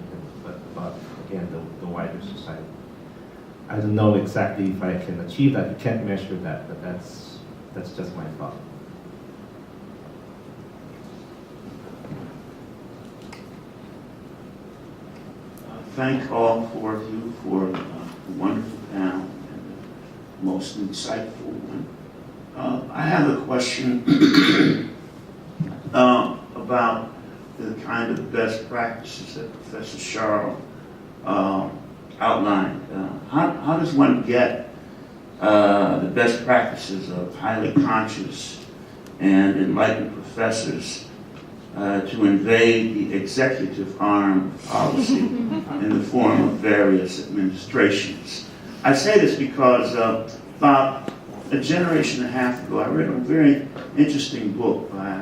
but about, again, the wider society. I don't know exactly if I can achieve that. You can't measure that, but that's just my thought. Thank all four of you for a wonderful panel and the most insightful one. I have a question about the kind of best practices that Professor Charles outlined. How does one get the best practices of highly conscious and enlightened professors to invade the executive arm of policy in the form of various administrations? I say this because about a generation and a half ago, I read a very interesting book by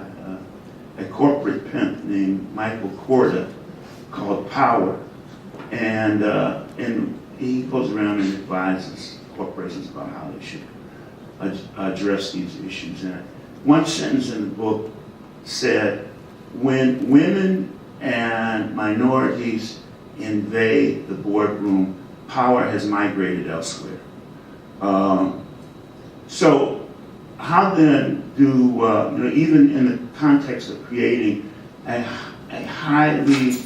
a corporate pimp named Michael Korda called Power. And he goes around and advises corporations about how they should address these issues. And one sentence in the book said, when women and minorities invade the boardroom, power has migrated elsewhere. So how then do, you know, even in the context of creating a highly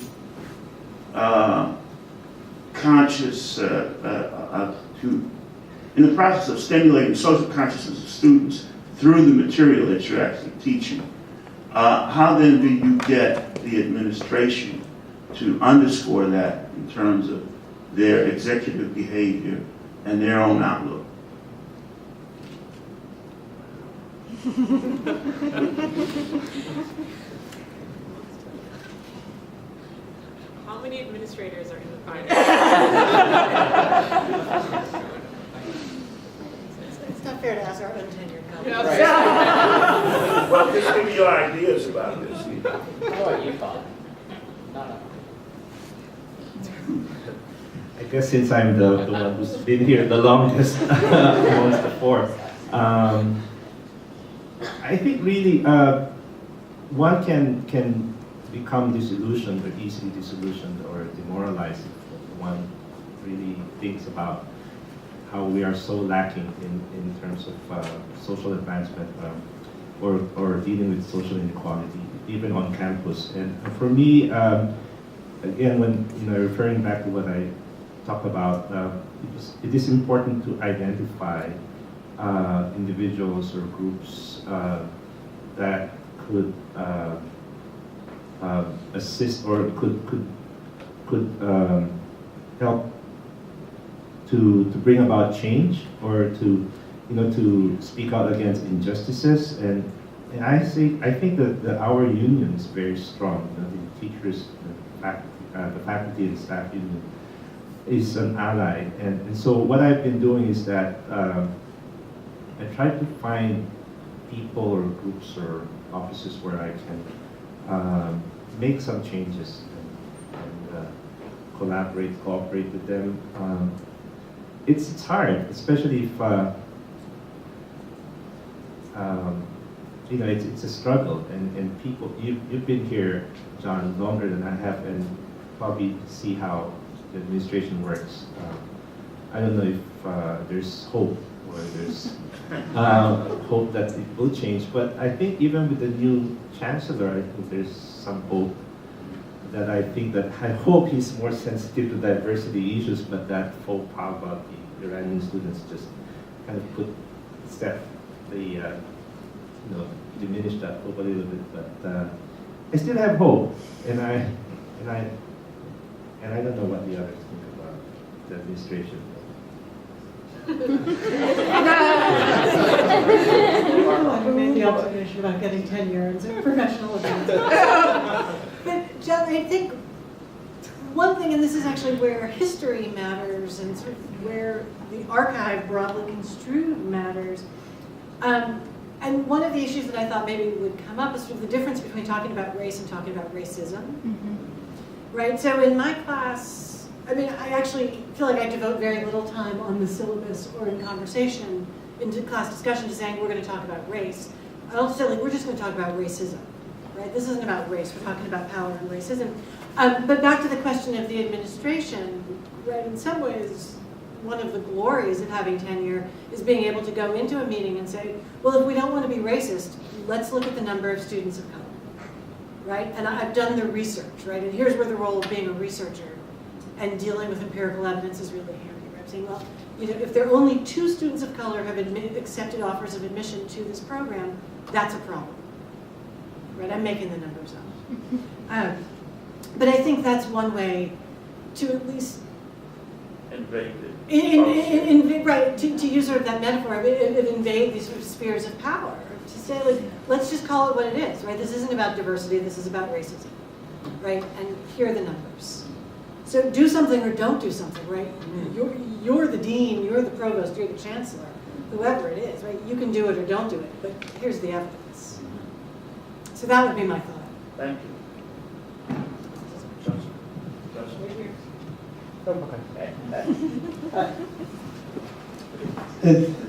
conscious, in the process of stimulating social consciousness of students through the material that you're actually teaching, how then do you get the administration to underscore that in terms of their executive behavior and their own outlook? How many administrators are in the finance? It's not fair to ask our untenured colleagues. Yes. Well, just give me your ideas about this. What you thought? No. I guess since I'm the one who's been here the longest amongst the four, I think really one can become disillusioned or easily disillusioned or demoralized if one really thinks about how we are so lacking in terms of social advancement or dealing with social inequality, even on campus. And for me, again, when referring back to what I talked about, it is important to identify individuals or groups that could assist or could help to bring about change or to speak out against injustices. And I think that our union is very strong. The teachers, the faculty and staff union is an ally. And so what I've been doing is that I try to find people or groups or offices where I can make some changes and cooperate with them. It's hard, especially if it's a struggle, and people, you've been here, John, longer than I have, and probably see how the administration works. I don't know if there's hope or there's hope that it will change, but I think even with the new chancellor, I think there's some hope that I think that I hope he's more sensitive to diversity issues, but that faux pas about the Iranian students just kind of put diminish that hope a little bit. But I still have hope, and I don't know what the others think about the administration. I made the observation about getting tenure and some professional events. But John, I think one thing, and this is actually where history matters and sort of where the archive broadly construed matters. And one of the issues that I thought maybe would come up is sort of the difference between talking about race and talking about racism. Right? So in my class, I mean, I actually feel like I devote very little time on the syllabus or in conversation, into class discussion, to saying we're going to talk about race. I don't say like we're just going to talk about racism, right? This isn't about race. We're talking about power and racism. But back to the question of the administration, right? In some ways, one of the glories of having tenure is being able to go into a meeting and say, well, if we don't want to be racist, let's look at the number of students of color, right? And I've done the research, right? And here's where the role of being a researcher and dealing with empirical evidence is really handy, right? Saying, well, you know, if there are only 2 students of color have accepted offers of admission to this program, that's a problem, right? I'm making the numbers up. But I think that's one way to at least Invade it. right, to use sort of that metaphor, of invade these sort of spheres of power. To say, like, let's just call it what it is, right? This isn't about diversity, this is about racism, right? And here are the numbers. So do something or don't do something, right? You're the dean, you're the provost, you're the chancellor, whoever it is, right? You can do it or don't do it, but here's the evidence. So that would be my thought. Thank you.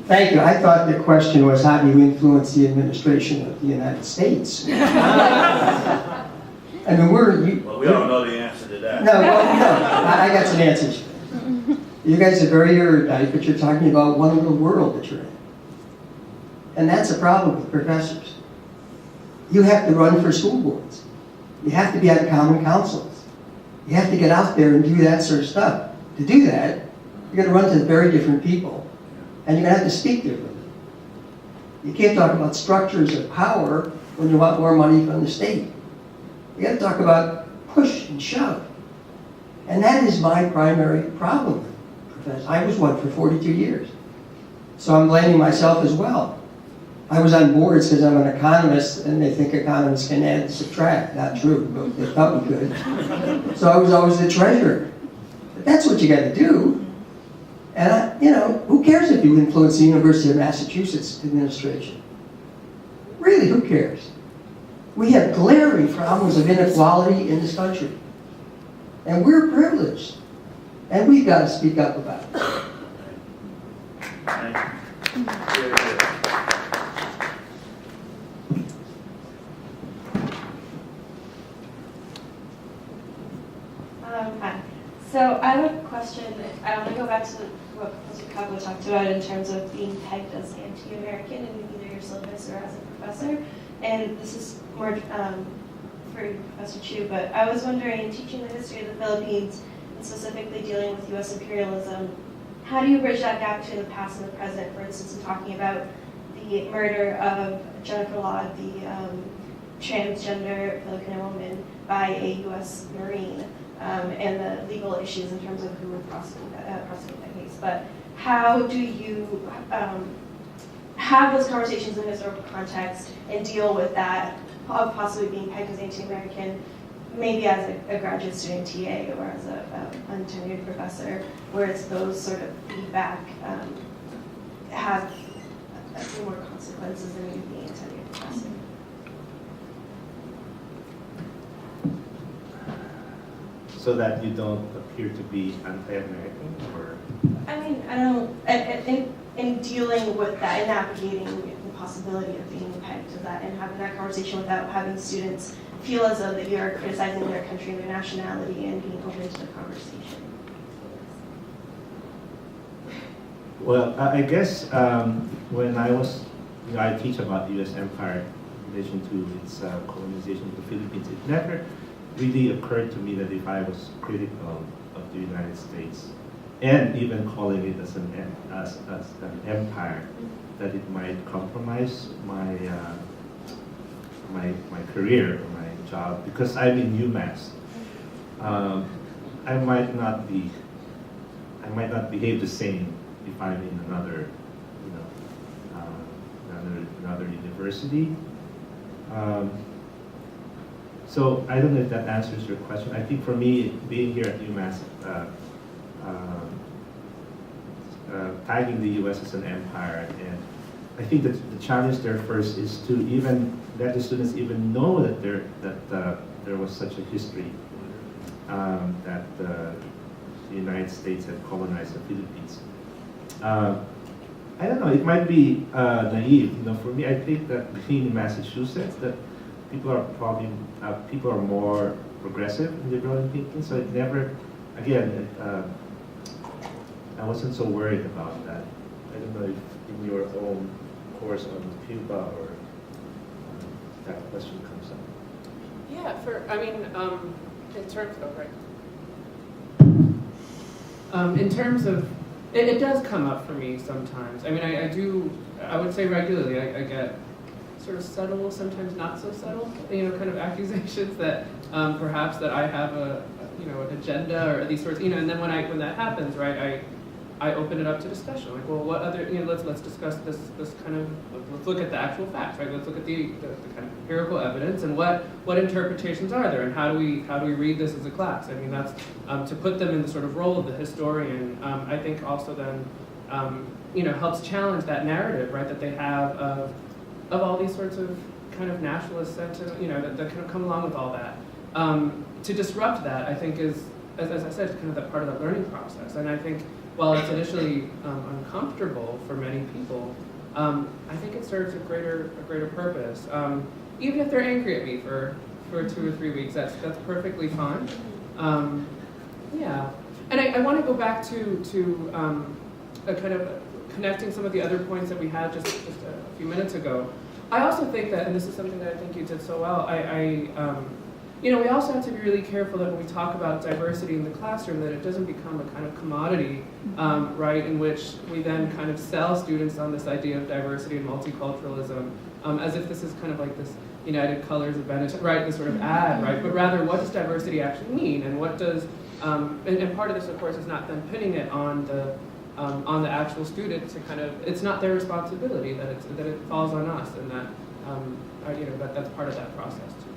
Thank you. I thought the question was, how do you influence the administration of the United States? I mean, Well, we all know the answer to that. No, I got some answers. You guys are very erudite, but you're talking about one little world that you're in. And that's a problem with professors. You have to run for school boards. You have to be on common councils. You have to get out there and do that sort of stuff. To do that, you're going to run to very different people, and you're going to have to speak differently. You can't talk about structures of power when you want more money from the state. You got to talk about push and shove. And that is my primary problem with professors. I was one for 42 years. So I'm blaming myself as well. I was on boards because I'm an economist, and they think economists can add and subtract. Not true, but they thought we could. So I was always the treasurer. But that's what you got to do. And who cares if you influence the University of Massachusetts administration? Really, who cares? We have glaring problems of inequality in this country. And we're privileged. And we've got to speak up about it. Thank you. Very good. Hi. So I have a question. I want to go back to what Professor Cabo talked about in terms of being pegged as anti-American in either your syllabus or as a professor. And this is more for Professor Chu, but I was wondering, in teaching the history of the Philippines, and specifically dealing with U.S. imperialism, how do you bridge that gap between the past and the present? For instance, in talking about the murder of Jennifer Laud, the transgender Filipino woman, by a U.S. Marine, and the legal issues in terms of who would prosecute that case. But how do you have those conversations in a historical context and deal with that of possibly being pegged as anti-American, maybe as a graduate student TA or as a untenured professor, whereas those sort of feedback have a few more consequences than you being a tenured professor? So that you don't appear to be anti-American, or? I mean, I don't, in dealing with that and navigating the possibility of being pegged to that and having that conversation without having students feel as though that you are criticizing their country and their nationality and being open to the conversation. Well, I guess when I was, I teach about the U.S. empire in relation to its colonization of the Philippines. It never really occurred to me that if I was critical of the United States, and even calling it as an empire, that it might compromise my my career or my job, because I'm in UMass. I might not behave the same if I'm in another, another university. So I don't know if that answers your question. I think for me, being here at UMass, tagging the U.S. as an empire, and I think that the challenge there first is to even let the students even know that there was such a history, that the United States had colonized the Philippines. I don't know, it might be naive. For me, I think that being in Massachusetts, that people are more progressive in liberal thinking. So it never, again, I wasn't so worried about that. I don't know if in your own course on Cuba or that question comes up. Yeah, in terms of, in terms of, it does come up for me sometimes. I mean, I would say regularly, I get sort of subtle, sometimes not so subtle, kind of accusations that perhaps that I have an agenda or these sorts, and then when that happens, right, I open it up to discussion. Like, well, what other, let's discuss this kind of, let's look at the actual facts, right? Let's look at the kind of empirical evidence and what interpretations are there, and how do we read this as a class? I mean, that's to put them in the sort of role of the historian. I think also then helps challenge that narrative, right, that they have of all these sorts of kind of nationalist sentiment, that kind of come along with all that. To disrupt that, I think is, as I said, kind of that part of that learning process. And I think while it's initially uncomfortable for many people, I think it serves a greater purpose. Even if they're angry at me for 2 or 3 weeks, that's perfectly fine. Yeah, and I want to go back to a kind of connecting some of the other points that we had just a few minutes ago. I also think that, and this is something that I think you did so well, we also have to be really careful that when we talk about diversity in the classroom, that it doesn't become a kind of commodity, right, in which we then kind of sell students on this idea of diversity and multiculturalism, as if this is kind of like this United Colors of Benetton, right, this sort of ad, right, but rather what does diversity actually mean, and what does, and part of this, of course, is not then pinning it on the actual student to kind of, it's not their responsibility, that it falls on us, and that that's part of that process too.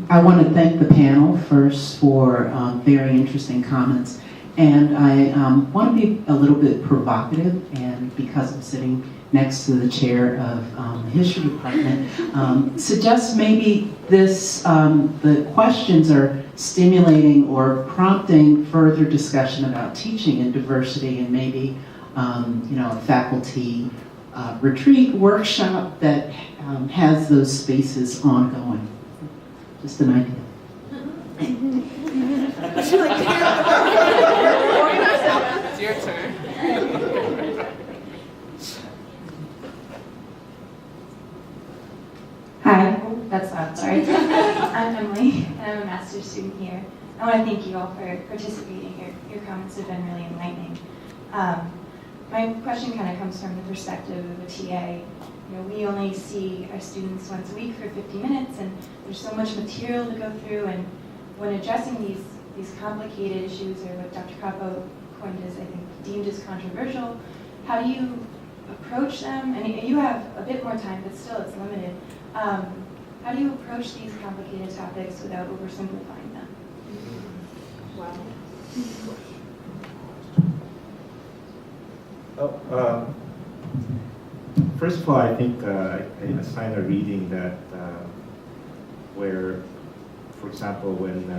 I want to thank the panel first for very interesting comments, and I want to be a little bit provocative, and because I'm sitting next to the chair of the history department, suggest maybe the questions are stimulating or prompting further discussion about teaching and diversity, and maybe a faculty retreat workshop that has those spaces ongoing. Just an idea. It's your turn. Hi, that's loud, sorry. I'm Emily, and I'm a master's student here. I want to thank you all for participating. Your comments have been really enlightening. My question kind of comes from the perspective of a TA. We only see our students once a week for 50 minutes, and there's so much material to go through, and when addressing these complicated issues, or what Dr. Capo coined as, I think, deemed as controversial, how do you approach them? And you have a bit more time, but still it's limited. How do you approach these complicated topics without oversimplifying them? Wow. First of all, I think I assigned a reading that where, for example, when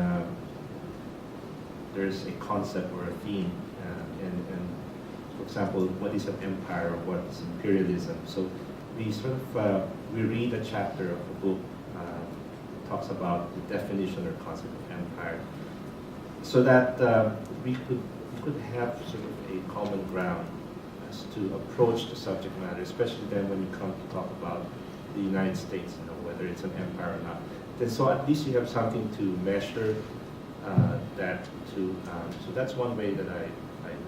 there's a concept or a theme, and for example, what is an empire or what is imperialism? So we sort of we read a chapter of the book talks about the definition or concept of empire. so that we could have sort of a common ground as to approach the subject matter, especially then when you come to talk about the United States, whether it's an empire or not. Then so at least you have something to measure that to. So that's one way that I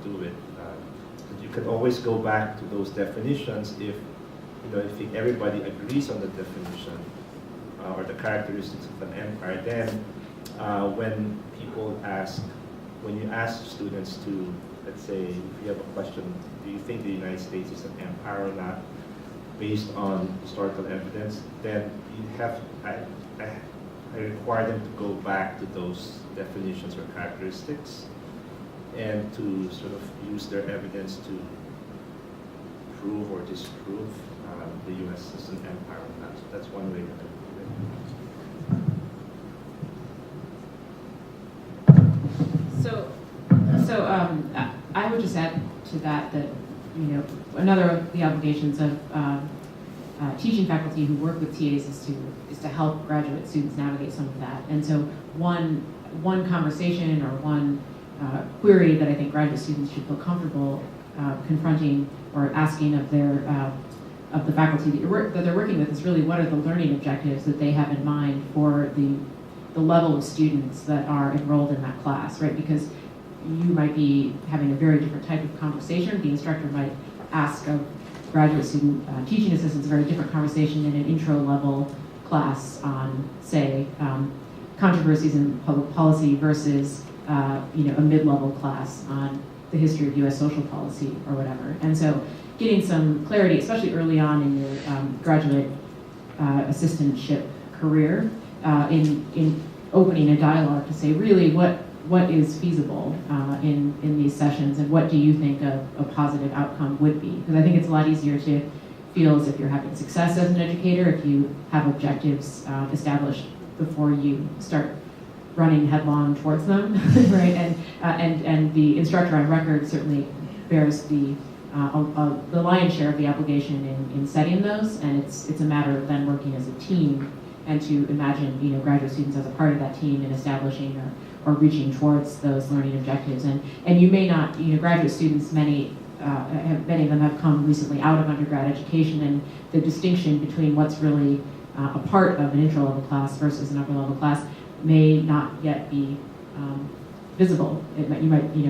do it. But you can always go back to those definitions if if everybody agrees on the definition or the characteristics of an empire. Then when you ask students to, let's say, if you have a question, do you think the United States is an empire or not, based on historical evidence, then I require them to go back to those definitions or characteristics and to sort of use their evidence to prove or disprove the U.S. is an empire or not. So that's one way that I I would just add to that another of the obligations of teaching faculty who work with TAs is to help graduate students navigate some of that. And so one conversation or one query that I think graduate students should feel comfortable confronting or asking of the faculty that they're working with is really what are the learning objectives that they have in mind for the level of students that are enrolled in that class, right? Because you might be having a very different type of conversation. The instructor might ask of graduate student teaching assistants a very different conversation in an intro level class on, say, controversies in public policy versus a mid-level class on the history of U.S. social policy or whatever. And so getting some clarity, especially early on in your graduate assistantship career, in opening a dialogue to say really what is feasible in these sessions and what do you think a positive outcome would be? Because I think it's a lot easier to feel as if you're having success as an educator if you have objectives established before you start running headlong towards them, right? And the instructor on record certainly bears the lion's share of the obligation in setting those, and it's a matter of then working as a team and to imagine graduate students as a part of that team in establishing or reaching towards those learning objectives. And you may not, graduate students, many of them have come recently out of undergrad education, and the distinction between what's really a part of an intro level class versus an upper level class may not yet be visible.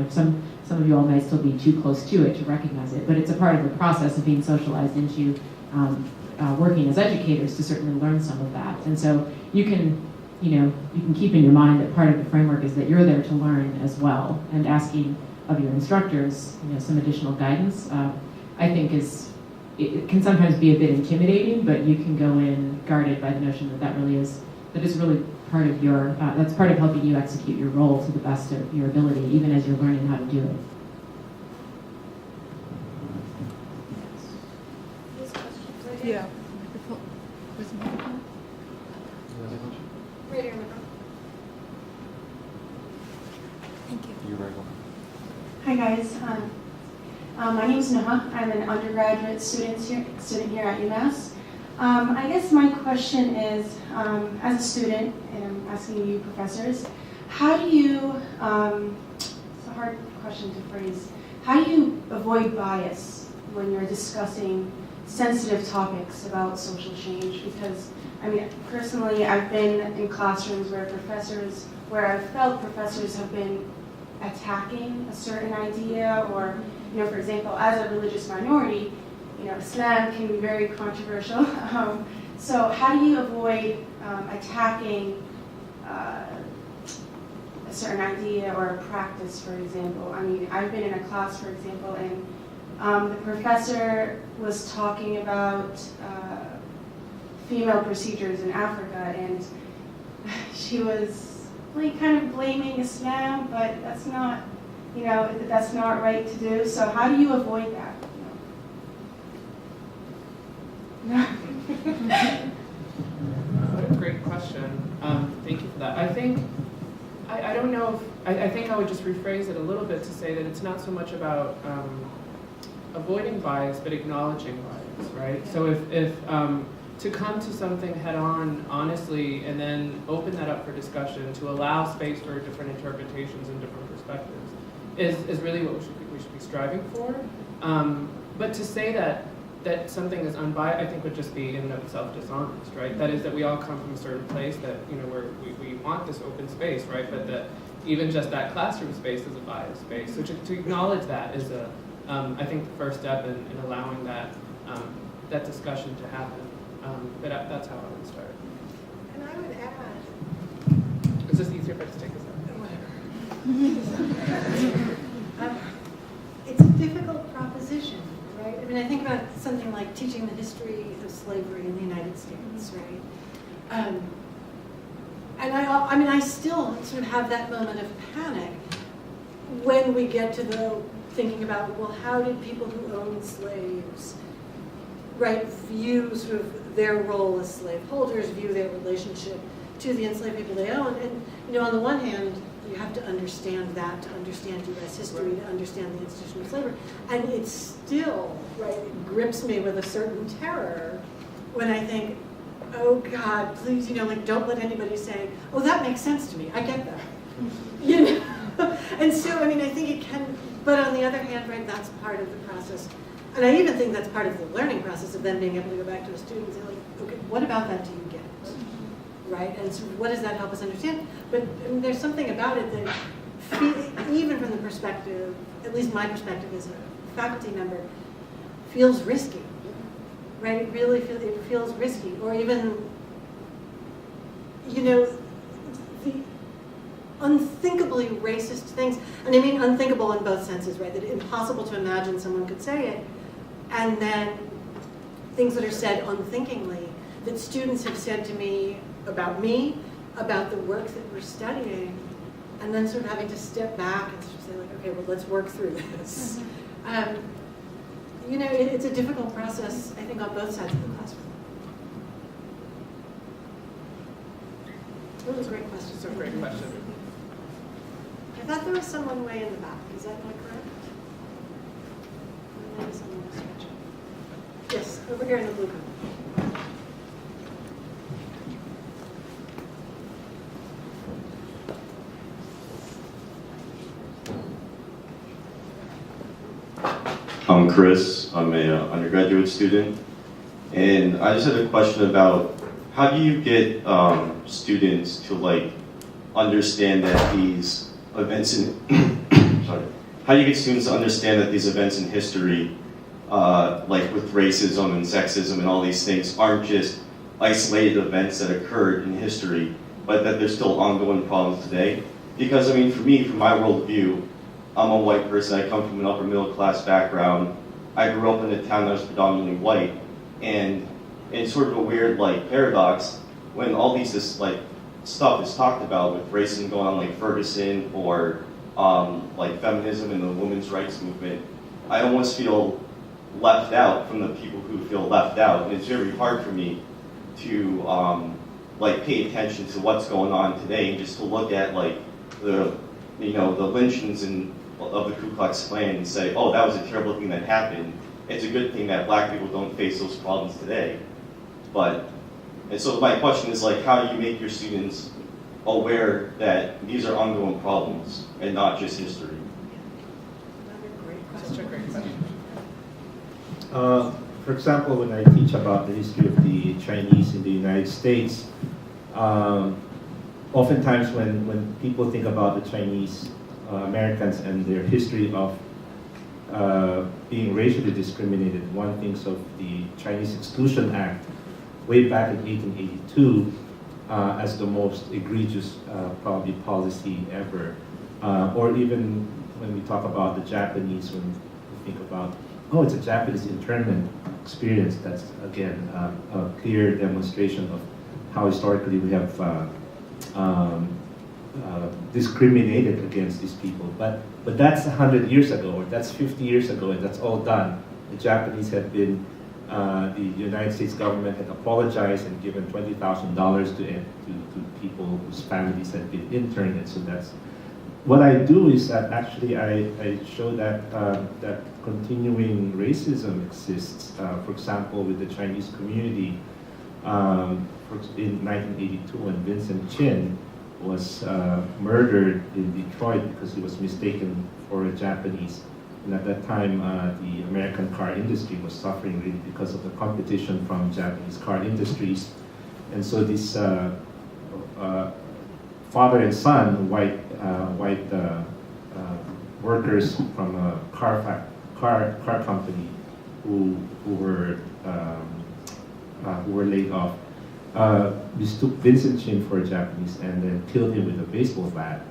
Some of you all might still be too close to it to recognize it, but it's a part of the process of being socialized into working as educators to certainly learn some of that. And so you can keep in your mind that part of the framework is that you're there to learn as well, and asking of your instructors, some additional guidance, I think it can sometimes be a bit intimidating, but you can go in guarded by the notion that is really part of that's part of helping you execute your role to the best of your ability, even as you're learning how to do it. Yeah. Right here, Nicole. Thank you. You're very welcome. Hi guys. My name is Noha. I'm an undergraduate student here at UMass. I guess my question is, as a student, and I'm asking you professors, how do you, it's a hard question to phrase, how do you avoid bias when you're discussing sensitive topics about social change? Because, personally, I've been in classrooms where I've felt professors have been attacking a certain idea, or, for example, as a religious minority, Islam can be very controversial. So how do you avoid attacking a certain idea or a practice, for example? I've been in a class, for example, and the professor was talking about female procedures in Africa, and she was kind of blaming Islam, but that's not, that's not right to do. So how do you avoid that? What a great question. Thank you for that. I think, I don't know if, I think I would just rephrase it a little bit to say that it's not so much about avoiding bias, but acknowledging bias, right? So if to come to something head on, honestly, and then open that up for discussion, to allow space for different interpretations and different perspectives, is really what we should be striving for. But to say that something is unbiased, I think would just be in and of itself dishonest, right? That is that we all come from a certain place that, you know, we want this open space, right? But that even just that classroom space is a biased space. So to acknowledge that is I think the first step in allowing that that discussion to happen. But that's how I would start. And I would add. Is this easier if I just take this out? It's a difficult proposition, right? I mean, I think about something like teaching the history of slavery in the United States, right? And I still sort of have that moment of panic when we get to the thinking about, well, how did people who owned slaves, right, view sort of their role as slaveholders, view their relationship to the enslaved people they own? And, you know, on the one hand, you have to understand that, to understand U.S. history, to understand the institution of slavery. And it still, right, it grips me with a certain terror when I think, oh God, please, you know, like, don't let anybody say, oh, that makes sense to me, I get that. You know? And so, I mean, I think it can, but on the other hand, right, that's part of the process. And I even think that's part of the learning process of then being able to go back to a student and say, like, okay, what about that do you get? Right? And so what does that help us understand? But I mean, there's something about it that, even from the perspective, at least my perspective as a faculty member, feels risky. Right? It really feels risky. Or even, you know, the unthinkably racist things. And I mean unthinkable in both senses, right? That it's impossible to imagine someone could say it. And then things that are said unthinkingly that students have said to me, about the work that we're studying, and then sort of having to step back and sort of say, like, okay, well, let's work through this. You know, it's a difficult process, I think, on both sides of the classroom. That was a great question. It's a great question. I thought there was someone way in the back. Is that not correct? Maybe someone was stretching. Yes, over here in the blue coat. I'm Chris. I'm an undergraduate student, and I just had a question about how do you get students to like understand that these events in how do you get students to understand that these events in history, like with racism and sexism and all these things, aren't just isolated events that occurred in history, but that there's still ongoing problems today? Because I mean, for me, from my worldview, I'm a white person. I come from an upper middle class background. I grew up in a town that was predominantly white, and it's sort of a weird like paradox when all this like stuff is talked about with racism going on, like Ferguson, or like feminism and the women's rights movement. I almost feel left out from the people who feel left out, and it's very hard for me to like pay attention to what's going on today and just to look at like the lynchings of the Ku Klux Klan and say, oh, that was a terrible thing that happened. It's a good thing that black people don't face those problems today. And so my question is like, how do you make your students aware that these are ongoing problems and not just history? Such a great question. For example, when I teach about the history of the Chinese in the United States, oftentimes when people think about the Chinese Americans and their history of being racially discriminated, one thinks of the Chinese Exclusion Act way back in 1882 as the most egregious probably policy ever. Or even when we talk about the Japanese, when we think about, oh, it's a Japanese internment experience, that's again a clear demonstration of how historically we have discriminated against these people. But that's 100 years ago, or that's 50 years ago, and that's all done. The Japanese had been, the United States government had apologized and given $20,000 to people whose families had been interned. And so that's what I do, is that actually I show that that continuing racism exists. For example, with the Chinese community, in 1982 when Vincent Chin was murdered in Detroit because he was mistaken for a Japanese. And at that time, the American car industry was suffering really because of the competition from Japanese car industries. And so this father and son, white workers from a car company who were laid off, mistook Vincent Chin for a Japanese and then killed him with a baseball bat.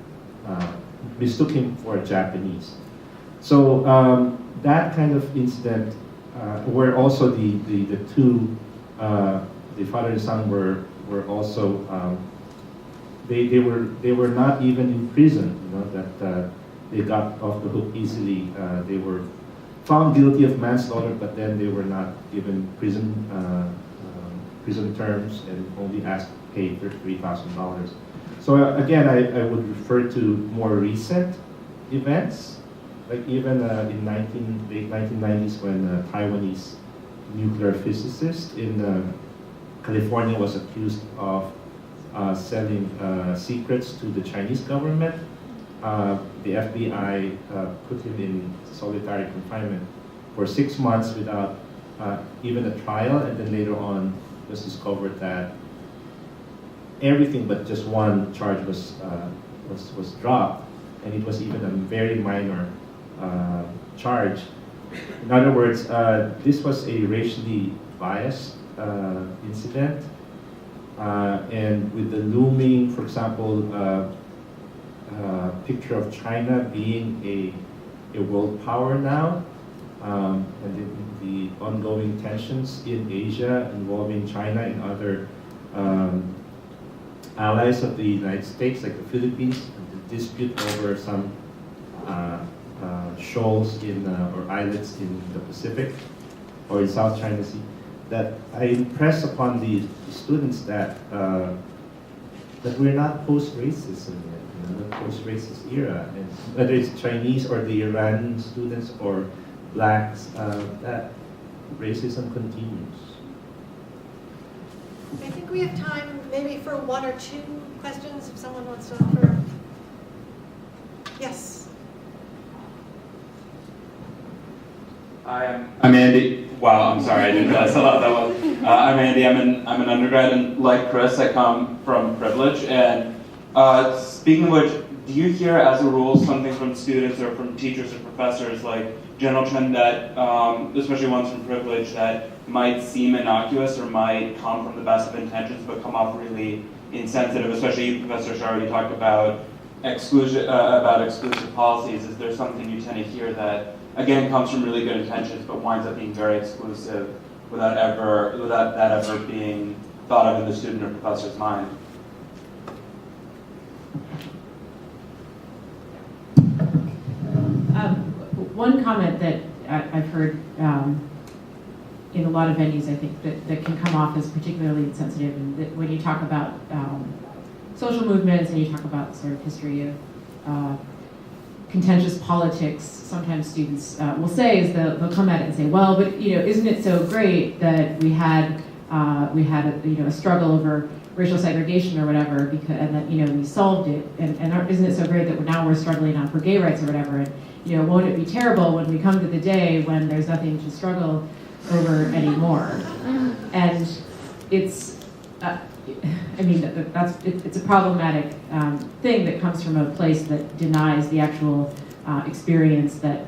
Mistook him for a Japanese. So that kind of incident, where also the two, the father and son were also they were not even in prison. You know that they got off the hook easily. They were found guilty of manslaughter, but then they were not given prison terms and only asked to pay $3,000. So again, I would refer to more recent events, like even in late 1990s when a Taiwanese nuclear physicist in California was accused of selling secrets to the Chinese government. The FBI put him in solitary confinement for 6 months without even a trial, and then later on was discovered that everything but just one charge was dropped, and it was even a very minor charge. In other words, this was a racially biased incident, and with the looming, for example, picture of China being a world power now, and the ongoing tensions in Asia involving China and other allies of the United States, like the Philippines, the dispute over some shoals or islets in the Pacific or in South China Sea, that I impress upon the students that we're not post-racism yet, the post-racist era, and whether it's Chinese or the Iranian students or blacks, that racism continues. I think we have time maybe for one or two questions if someone wants to offer. Yes. I'm Andy. Wow, I'm sorry, I didn't realize how loud that was. I'm Andy. I'm an undergrad, and like Chris, I come from privilege. And speaking of which, do you hear, as a rule, something from students or from teachers or professors, like general trend that, especially ones from privilege, that might seem innocuous or might come from the best of intentions, but come off really insensitive? Especially you, Professor Shah, already talked about exclusive policies. Is there something you tend to hear that, again, comes from really good intentions, but winds up being very exclusive without that ever being thought of in the student or professor's mind? One comment that I've heard in a lot of venues, I think, that can come off as particularly insensitive, and that when you talk about social movements and you talk about sort of history of contentious politics, sometimes students will say is they'll come at it and say, well, but isn't it so great that we had a struggle over racial segregation or whatever, and that we solved it, and isn't it so great that now we're struggling on for gay rights or whatever, and won't it be terrible when we come to the day when there's nothing to struggle over anymore? And it's it's a problematic thing that comes from a place that denies the actual experience that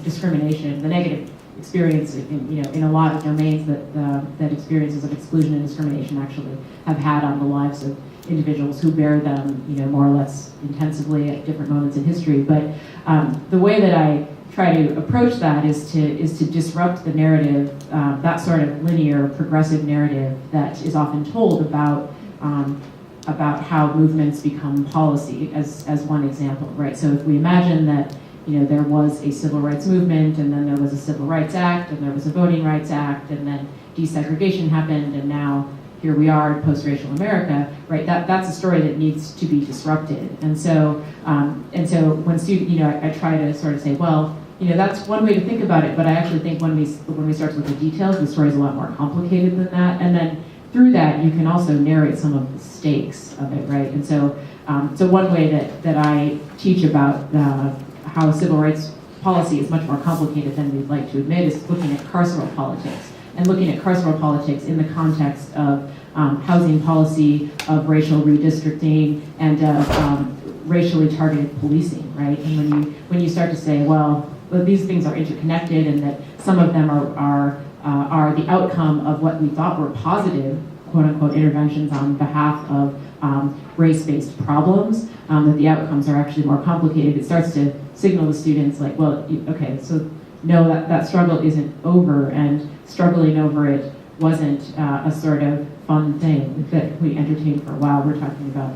discrimination, the negative experience in a lot of domains that experiences of exclusion and discrimination actually have had on the lives of individuals who bear them, more or less intensively at different moments in history. But the way that I try to approach that is to disrupt the narrative, that sort of linear, progressive narrative that is often told about how movements become policy, as one example, right? So if we imagine that there was a civil rights movement, and then there was a Civil Rights Act, and there was a Voting Rights Act, and then desegregation happened, and now here we are in post-racial America, right? That's a story that needs to be disrupted. And so when students, I try to sort of say, well, that's one way to think about it, but I actually think when we start to look at details, the story is a lot more complicated than that. And then through that, you can also narrate some of the stakes of it, right? And so, so one way that I teach about how civil rights policy is much more complicated than we'd like to admit is looking at carceral politics, and looking at carceral politics in the context of housing policy, of racial redistricting, and of racially targeted policing, right? And when you start to say, well, these things are interconnected, and that some of them are the outcome of what we thought were positive, quote unquote, interventions on behalf of race-based problems, that the outcomes are actually more complicated. It starts to signal to students like, well, okay, so no, that struggle isn't over, and struggling over it wasn't a sort of fun thing that we entertained for a while. We're talking about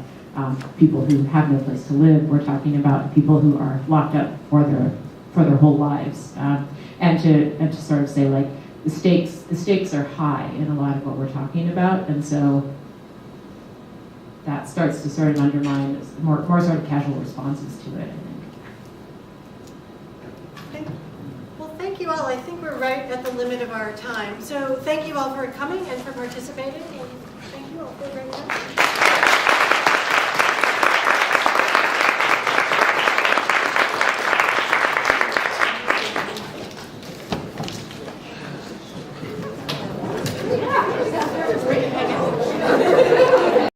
people who have no place to live. We're talking about people who are locked up for their whole lives, and to sort of say like the stakes are high in a lot of what we're talking about, and so that starts to sort of undermine more sort of casual responses to it, I think. Okay. Well, thank you all. I think we're right at the limit of our time. So thank you all for coming and for participating, and thank you all for bringing us. Yeah.